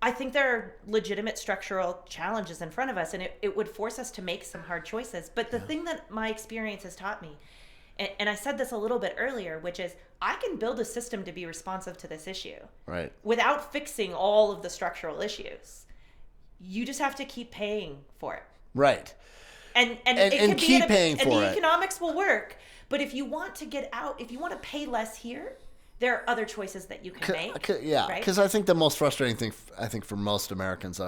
I think there are legitimate structural challenges in front of us, and it would force us to make some hard choices. But the thing that my experience has taught me, and I said this a little bit earlier, which is I can build a system to be responsive to this issue. Right. Without fixing all of the structural issues. You just have to keep paying for it. Right. And it can keep be paying for and the it. Economics will work. But if you want to get out, if you want to pay less here, there are other choices that you can make. Yeah, right? because I think the most frustrating thing, for most Americans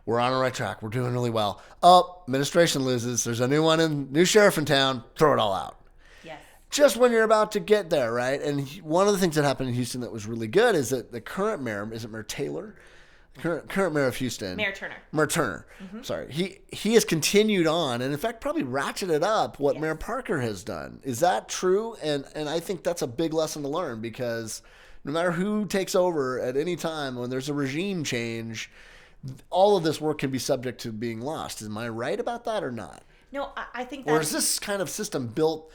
we're on the right track. We're doing really well. Oh, administration loses. There's a new sheriff in town. Throw it all out. Yes. Just when you're about to get there, right? And one of the things that happened in Houston that was really good is that the current mayor, is it Mayor Taylor? Current mayor of Houston. Mayor Turner. Mm-hmm. Sorry. He has continued on and in fact probably ratcheted up what Mayor Parker has done. Is that true? And I think that's a big lesson to learn because no matter who takes over at any time when there's a regime change, all of this work can be subject to being lost. Am I right about that or not? No, I think that. Or is this kind of system built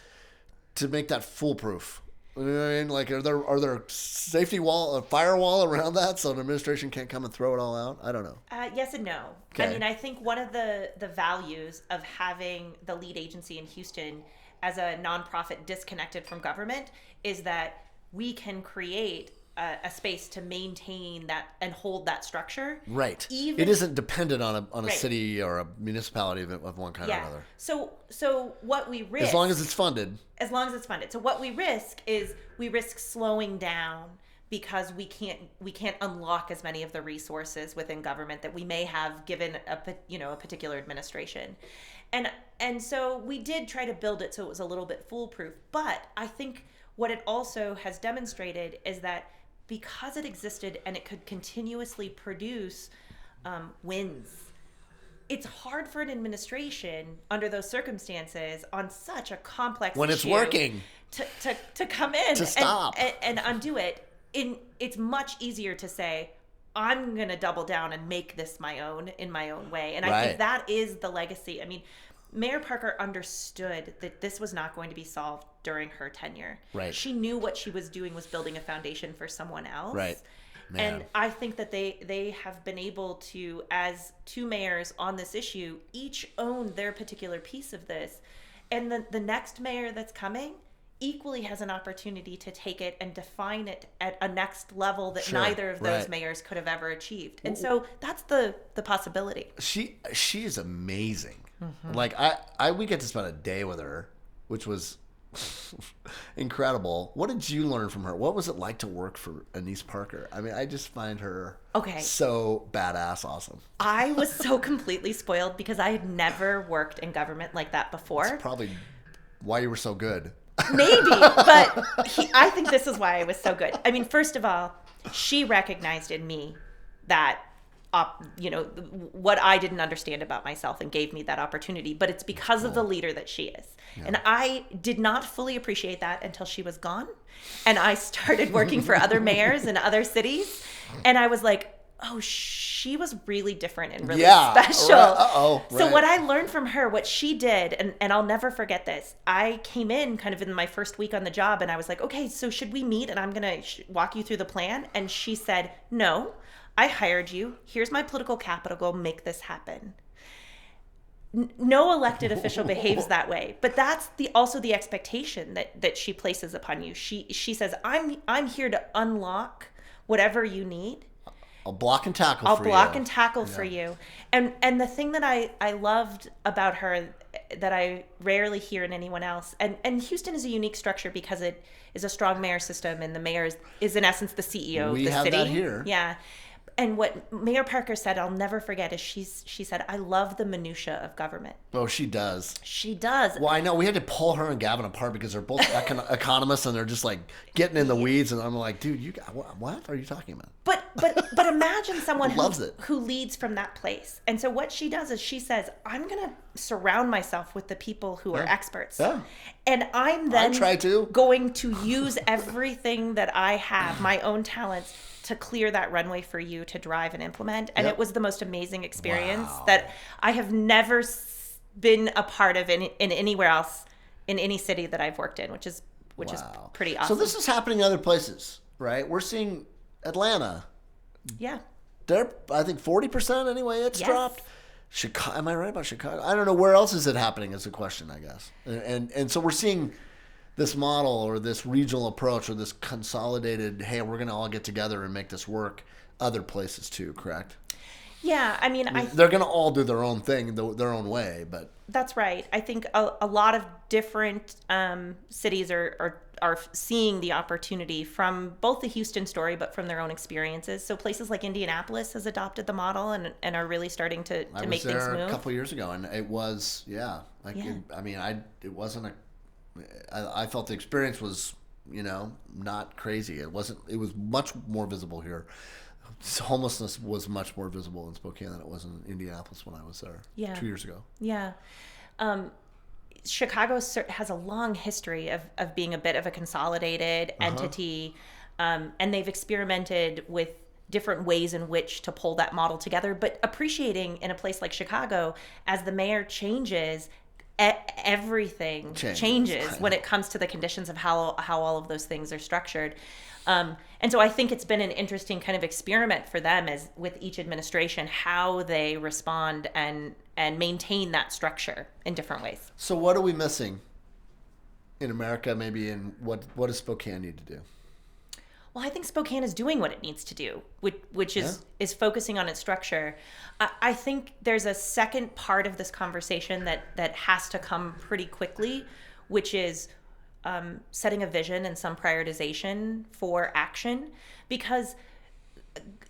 to make that foolproof? You know what I mean? Like, are there a firewall around that so an administration can't come and throw it all out? I don't know. Yes and no. Okay. I mean, I think one of the values of having the lead agency in Houston as a nonprofit disconnected from government is that we can create a space to maintain that and hold that structure. Right. Even, it isn't dependent on a right. city or a municipality of one kind or another. So what we risk, as long as it's funded. So what we risk is we risk slowing down because we can't unlock as many of the resources within government that we may have given a particular administration. And so we did try to build it so it was a little bit foolproof. But I think what it also has demonstrated is that because it existed and it could continuously produce wins, it's hard for an administration under those circumstances on such a complex when it's issue working to come in to stop and undo it. It's much easier to say, I'm going to double down and make this my own in my own way. And I think that is the legacy. I mean, Mayor Parker understood that this was not going to be solved during her tenure. Right. She knew what she was doing was building a foundation for someone else. Right. Man. And I think that they have been able to, as two mayors on this issue, each own their particular piece of this. And the next mayor that's coming equally has an opportunity to take it and define it at a next level that neither of those mayors could have ever achieved. And so that's the possibility. She is amazing. Mm-hmm. Like we get to spend a day with her, which was incredible. What did you learn from her? What was it like to work for Anise Parker? I mean, I just find her so badass awesome. I was so completely spoiled because I had never worked in government like that before. That's probably why you were so good. Maybe, but I think this is why I was so good. I mean, first of all, she recognized in me that what I didn't understand about myself and gave me that opportunity, but it's because of the leader that she is. Yeah. And I did not fully appreciate that until she was gone. And I started working for other mayors in other cities. And I was like, oh, she was really different and really special. Right. So what I learned from her, what she did, and I'll never forget this, I came in kind of in my first week on the job and I was like, okay, so should we meet and I'm going to walk you through the plan? And she said, no, I hired you. Here's my political capital. Go make this happen. No elected official behaves that way, but that's also the expectation that she places upon you. She says, I'm here to unlock whatever you need. I'll block and tackle for you. And the thing that I loved about her that I rarely hear in anyone else, and Houston is a unique structure because it is a strong mayor system and the mayor is in essence the CEO of the city. We have that here. Yeah. And what Mayor Parker said, I'll never forget, is she said, I love the minutia of government. Oh, she does. She does. Well, I know we had to pull her and Gavin apart because they're both economists and they're just like getting in the weeds. And I'm like, dude, what are you talking about? But imagine someone who leads from that place. And so what she does is she says, I'm going to surround myself with the people who are experts. Yeah. And I'm then going to use everything that I have, my own talents, to clear that runway for you to drive and implement. And it was the most amazing experience that I have never been a part of in anywhere else in any city that I've worked in, which is pretty awesome. So this is happening in other places, right? We're seeing Atlanta. Yeah. They're, I think, 40% anyway. It's Yes. dropped. Chicago. Am I right about Chicago? I don't know. Where else is it happening is the question, I guess. And so we're seeing this model or this regional approach or this consolidated, hey, we're going to all get together and make this work other places too, correct? Yeah, I mean, they're going to all do their own thing, their own way, but that's right. I think a lot of different cities are seeing the opportunity from both the Houston story, but from their own experiences. So places like Indianapolis has adopted the model and are really starting to make things move. I was there a couple of years ago, and it was, it wasn't I felt the experience was, not crazy. It was much more visible here. Homelessness was much more visible in Spokane than it was in Indianapolis when I was there 2 years ago. Yeah. Chicago has a long history of being a bit of a consolidated entity, and they've experimented with different ways in which to pull that model together, but appreciating in a place like Chicago, as the mayor changes, everything changes when it comes to the conditions of how all of those things are structured. And so I think it's been an interesting kind of experiment for them as with each administration, how they respond and maintain that structure in different ways. So what are we missing in America, maybe, and what does Spokane need to do? Well, I think Spokane is doing what it needs to do, which is focusing on its structure. I think there's a second part of this conversation that has to come pretty quickly, which is setting a vision and some prioritization for action, because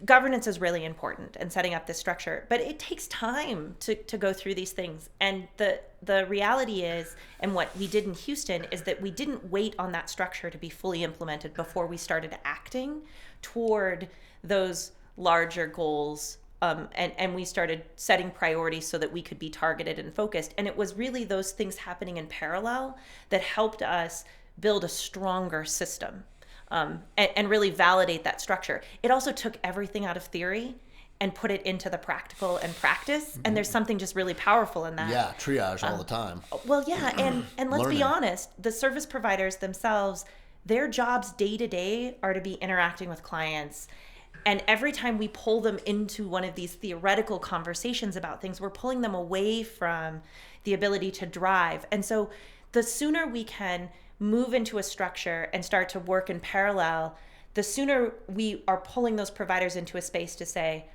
governance is really important and setting up this structure, but it takes time to go through these things. And the reality is, and what we did in Houston, is that we didn't wait on that structure to be fully implemented before we started acting toward those larger goals. And we started setting priorities so that we could be targeted and focused. And it was really those things happening in parallel that helped us build a stronger system. And really validate that structure. It also took everything out of theory and put it into the practical and practice. And there's something just really powerful in that. Yeah, triage all the time. Well, yeah, and let's be honest, the service providers themselves, their jobs day to day are to be interacting with clients. And every time we pull them into one of these theoretical conversations about things, we're pulling them away from the ability to drive. And so the sooner we can move into a structure and start to work in parallel, the sooner we are pulling those providers into a space to say,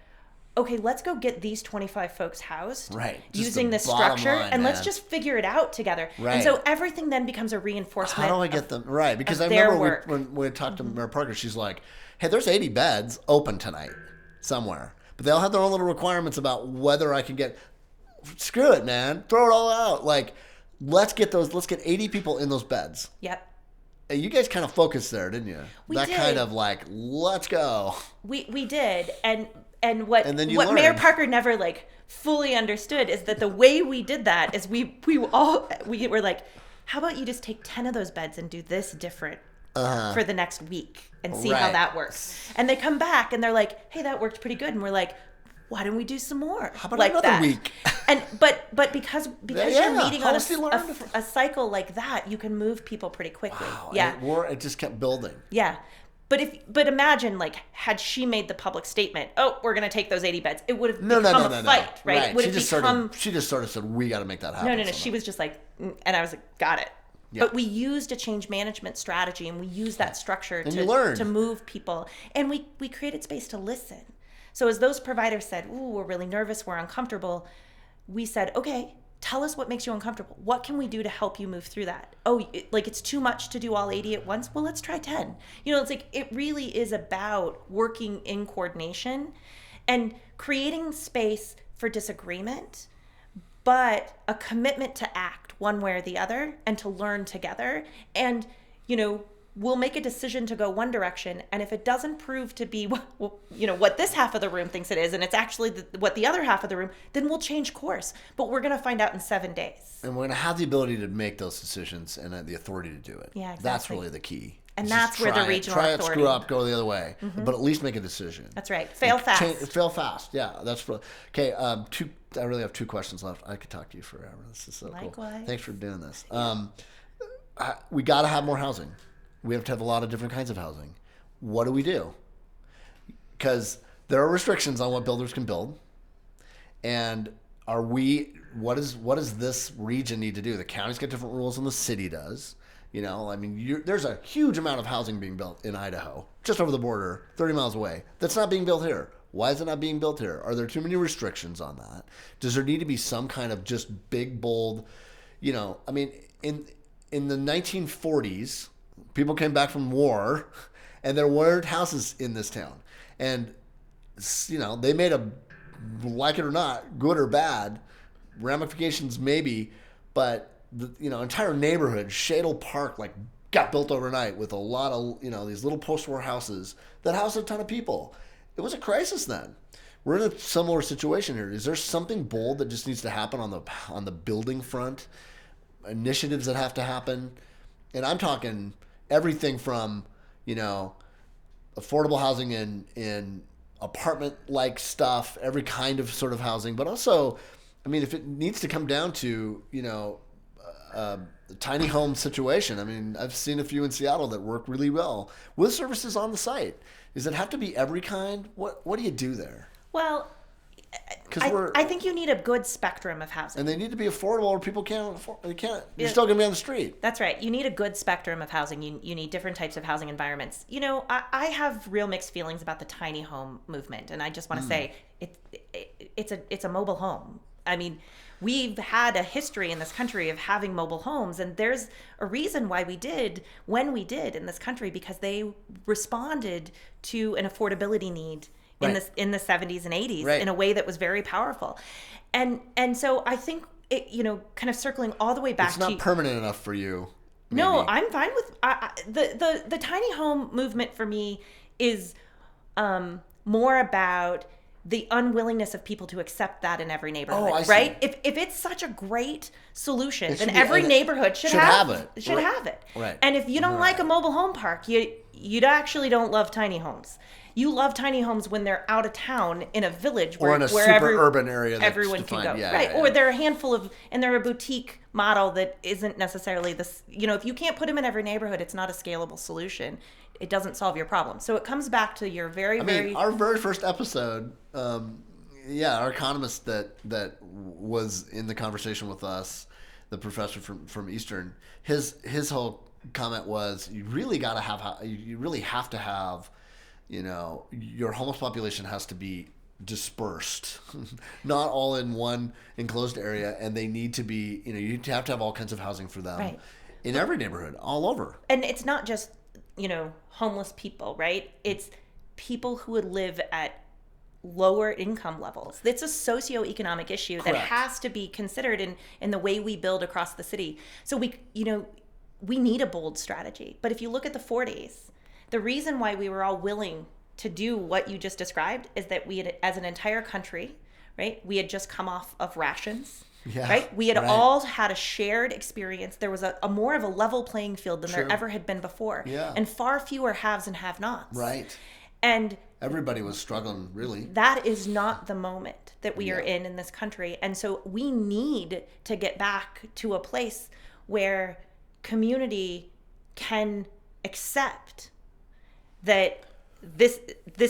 okay, let's go get these 25 folks housed using this structure, and let's just figure it out together. Right. And so everything then becomes a reinforcement. How do I get them? Right, because I remember when we talked to Mayor Parker, she's like, hey, there's 80 beds open tonight somewhere, but they all have their own little requirements about whether I can get, screw it, man, throw it all out. Like, let's get 80 people in those beds. Yep. You guys kind of focused there, didn't you? We did. Kind of like, let's go. We did. And what Mayor Parker never fully understood is that the way we did that is we were like, how about you just take 10 of those beds and do this different for the next week and see how that works. And they come back and they're like, hey, that worked pretty good. And we're like, why don't we do some more? How about another week? And but because you're meeting on a cycle like that, you can move people pretty quickly. Wow. Yeah. It just kept building. Yeah. But imagine, had she made the public statement, oh, we're going to take those 80 beds, it would have become a fight, right? It would she just sort of said, we got to make that happen. No. She was just like, and I was like, got it. Yeah. But we used a change management strategy, and we used that structure to move people. And we created space to listen. So as those providers said, ooh, we're really nervous, we're uncomfortable, we said, okay, tell us what makes you uncomfortable. What can we do to help you move through that? Oh, it's too much to do all 80 at once? Well, let's try 10. It's like, it really is about working in coordination and creating space for disagreement, but a commitment to act one way or the other and to learn together. And, we'll make a decision to go one direction, and if it doesn't prove to be what this half of the room thinks it is, and it's actually what the other half of the room, then we'll change course. But we're going to find out in 7 days. And we're going to have the ability to make those decisions and the authority to do it. Yeah, exactly. That's really the key. And that's where the regional authority. Try it, screw up, go the other way, but at least make a decision. That's right. Fail fast. Fail fast. Yeah, that's really okay. I really have 2 questions left. I could talk to you forever. This is so Likewise. cool. Thanks for doing this. we got to have more housing. We have to have a lot of different kinds of housing. What do we do? Because there are restrictions on what builders can build. And what does this region need to do? The county's got different rules than the city does. There's a huge amount of housing being built in Idaho, just over the border, 30 miles away. That's not being built here. Why is it not being built here? Are there too many restrictions on that? Does there need to be some kind of just big, bold, in the 1940s, people came back from war, and there weren't houses in this town. And, they made like it or not, good or bad, ramifications maybe, but the entire neighborhood, 𝙤𝙦 Park, got built overnight with a lot of these little post-war houses that housed a ton of people. It was a crisis then. We're in a similar situation here. Is there something bold that just needs to happen on the building front? Initiatives that have to happen, and I'm talking everything from affordable housing in apartment-like stuff, every kind of sort of housing, but also, if it needs to come down to a tiny home situation. I've seen a few in Seattle that work really well with services on the site. Does it have to be every kind? What do you do there? Well, I think you need a good spectrum of housing. And they need to be affordable, or people can't afford. They can't. You're still going to be on the street. That's right. You need a good spectrum of housing. You need different types of housing environments. I have real mixed feelings about the tiny home movement, and I just want to say it's a mobile home. We've had a history in this country of having mobile homes, and there's a reason why we did when we did in this country, because they responded to an affordability need in the 70s and 80s in a way that was very powerful. And so I think it, kind of circling all the way back to... It's not permanent enough for you. Maybe. No, I'm fine with... The tiny home movement for me is more about the unwillingness of people to accept that in every neighborhood, right? If it's such a great solution, then every neighborhood should have it. Should have it. Right. And if you don't like a mobile home park, you actually don't love tiny homes. You love tiny homes when they're out of town in a village or in a super urban area that everyone can go. Right. Or they're a handful of, and they're a boutique model that isn't necessarily this, if you can't put them in every neighborhood, it's not a scalable solution. It doesn't solve your problem. So it comes back to your our very first episode, our economist that was in the conversation with us, the professor from Eastern, his whole comment was, you really have to have, your homeless population has to be dispersed, not all in one enclosed area, and they need to be, you have to have all kinds of housing for them in every neighborhood, all over. And it's not just homeless people, right? It's people who would live at lower income levels. It's a socioeconomic issue that has to be considered in the way we build across the city. So we need a bold strategy. But if you look at the 40s, the reason why we were all willing to do what you just described is that we had, as an entire country, right, we had just come off of rations. Yeah, right? We had all had a shared experience. There was a more of a level playing field than there ever had been before. Yeah. And far fewer haves and have-nots. Right. And everybody was struggling, really. That is not the moment that we are in this country. And so we need to get back to a place where community can accept that this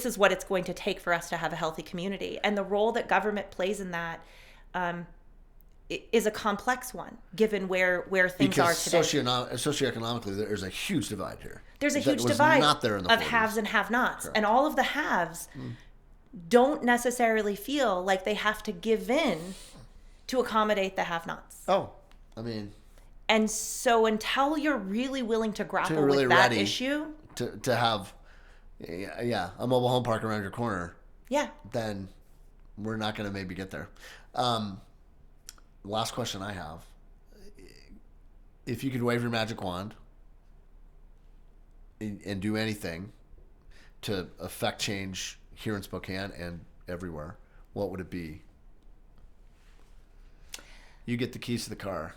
is what it's going to take for us to have a healthy community. And the role that government plays in that is a complex one, given where things are today. Socioeconomically, there's a huge divide here. There's a huge divide not there in the of 40s. Haves and have-nots. And all of the haves don't necessarily feel like they have to give in to accommodate the have-nots. And so until you're really willing to grapple with that issue... To have a mobile home park around your corner, then we're not going to maybe get there. Last question I have. If you could wave your magic wand and do anything to affect change here in Spokane and everywhere, what would it be? You get the keys to the car.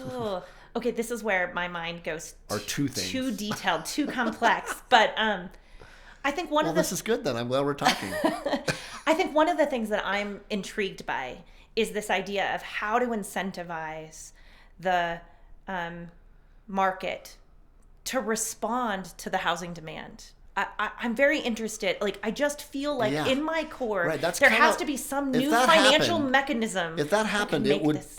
Oh, okay, this is where my mind goes two things. Too detailed, too complex. But I think one of the... Well, this is good then. I'm glad we're talking. I think one of the things that I'm intrigued by is this idea of how to incentivize the market to respond to the housing demand. I'm very interested. Like, I just feel like in my core, Right, that's there kinda- has to be some if new that financial happened- mechanism. If that happened, can it make would this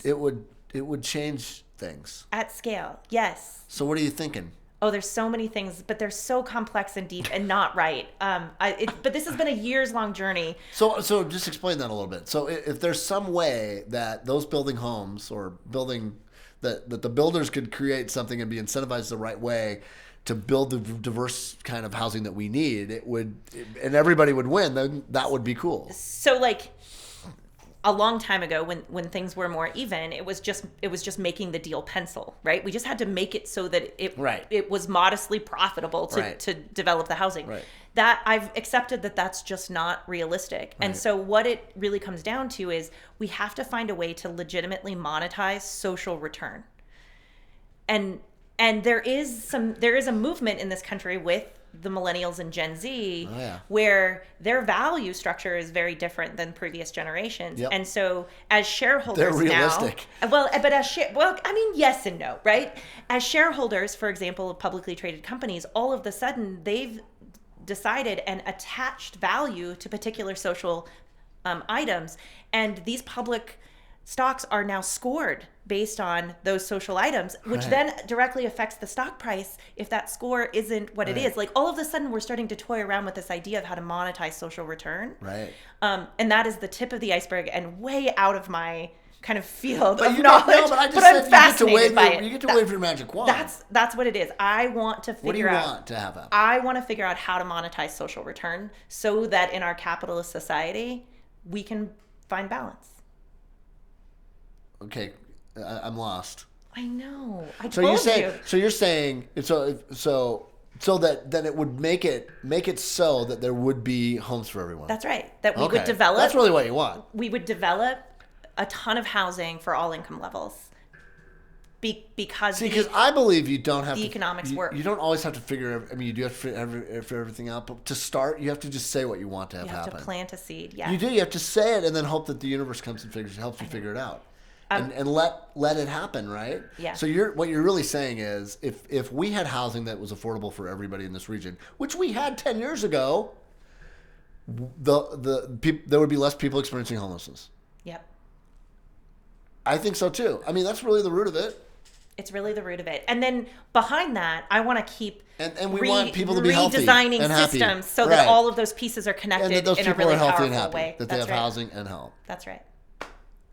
it would change things. at scale. Yes. So what are you thinking? Oh, there's so many things, but they're so complex and deep and not right. But this has been a years-long journey. So just explain that a little bit. So if there's some way that those building homes or building that the builders could create something and be incentivized the right way to build the diverse kind of housing that we need, and everybody would win, then that would be cool. So like a long time ago when things were more even, it was just making the deal pencil, right? We just had to make it so that it was modestly profitable to develop the housing. Right. That I've accepted that's just not realistic. And so what it really comes down to is we have to find a way to legitimately monetize social return. And there is a movement in this country with the millennials and Gen Z where their value structure is very different than previous generations. Yep. And so as shareholders They're realistic. Yes and no, right? As shareholders, for example, of publicly traded companies, all of the sudden they've decided and attached value to particular social items. And these public stocks are now scored based on those social items, which then directly affects the stock price if that score isn't what it is. Like, all of a sudden, we're starting to toy around with this idea of how to monetize social return. Right. And that is the tip of the iceberg and way out of my kind of field But of you knowledge. know, but I just I'm said fascinated by it. you get to wave your magic wand. That's what it is. I want to figure out. What do you want to have happen? I want to figure out how to monetize social return so that in our capitalist society, we can find balance. Okay, I'm lost. I know. So you're saying so that then it would make it so that there would be homes for everyone. That's right. That we would develop. That's really what you want. We would develop a ton of housing for all income levels. Because I believe you don't have the economics work. You don't always have to figure. I mean, you do have to figure everything out. But to start, you have to just say what you want to have happen. You have to plant a seed. Yeah. You do. You have to say it and then hope that the universe comes and helps you figure it out. And let it happen, right? Yeah. So what you're really saying is if we had housing that was affordable for everybody in this region, which we had 10 years ago, there would be less people experiencing homelessness. Yep. I think so too. I mean, that's really the root of it. It's really the root of it. And then behind that, I want to keep and we want people to be healthy redesigning and happy. systems so that all of those pieces are connected and that those in a people really are healthy powerful and happy, way. that they have housing and help. That's right.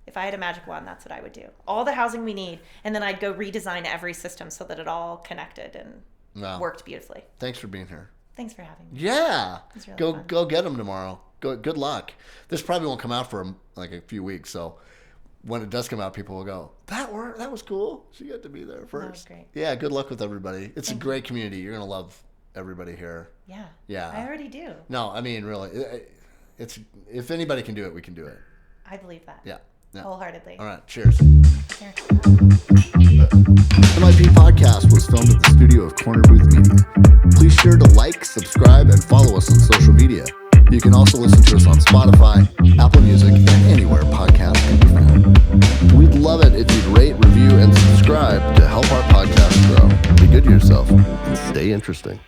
If I had a magic wand, that's what I would do. All the housing we need, and then I'd go redesign every system so that it all connected and worked beautifully. Thank for being here. Thanks for having me. Yeah. Really go get them tomorrow. Good luck. This probably won't come out for like a few weeks, so when it does come out, people will go, that was cool. She got to be there first. That was great. Yeah, good luck with everybody. It's a great community. You're going to love everybody here. Yeah. Yeah. I already do. No, I mean, really, it's if anybody can do it, we can do it. I believe that. Yeah. Wholeheartedly. All right. Cheers. Cheers. The MIP podcast was filmed at the studio of Corner Booth Media. Please sure to like, subscribe, and follow us on social media. You can also listen to us on Spotify, Apple Music, and anywhere podcasts can be found. We'd love it if you'd rate, review, and subscribe to help our podcast grow. Be good to yourself and stay interesting.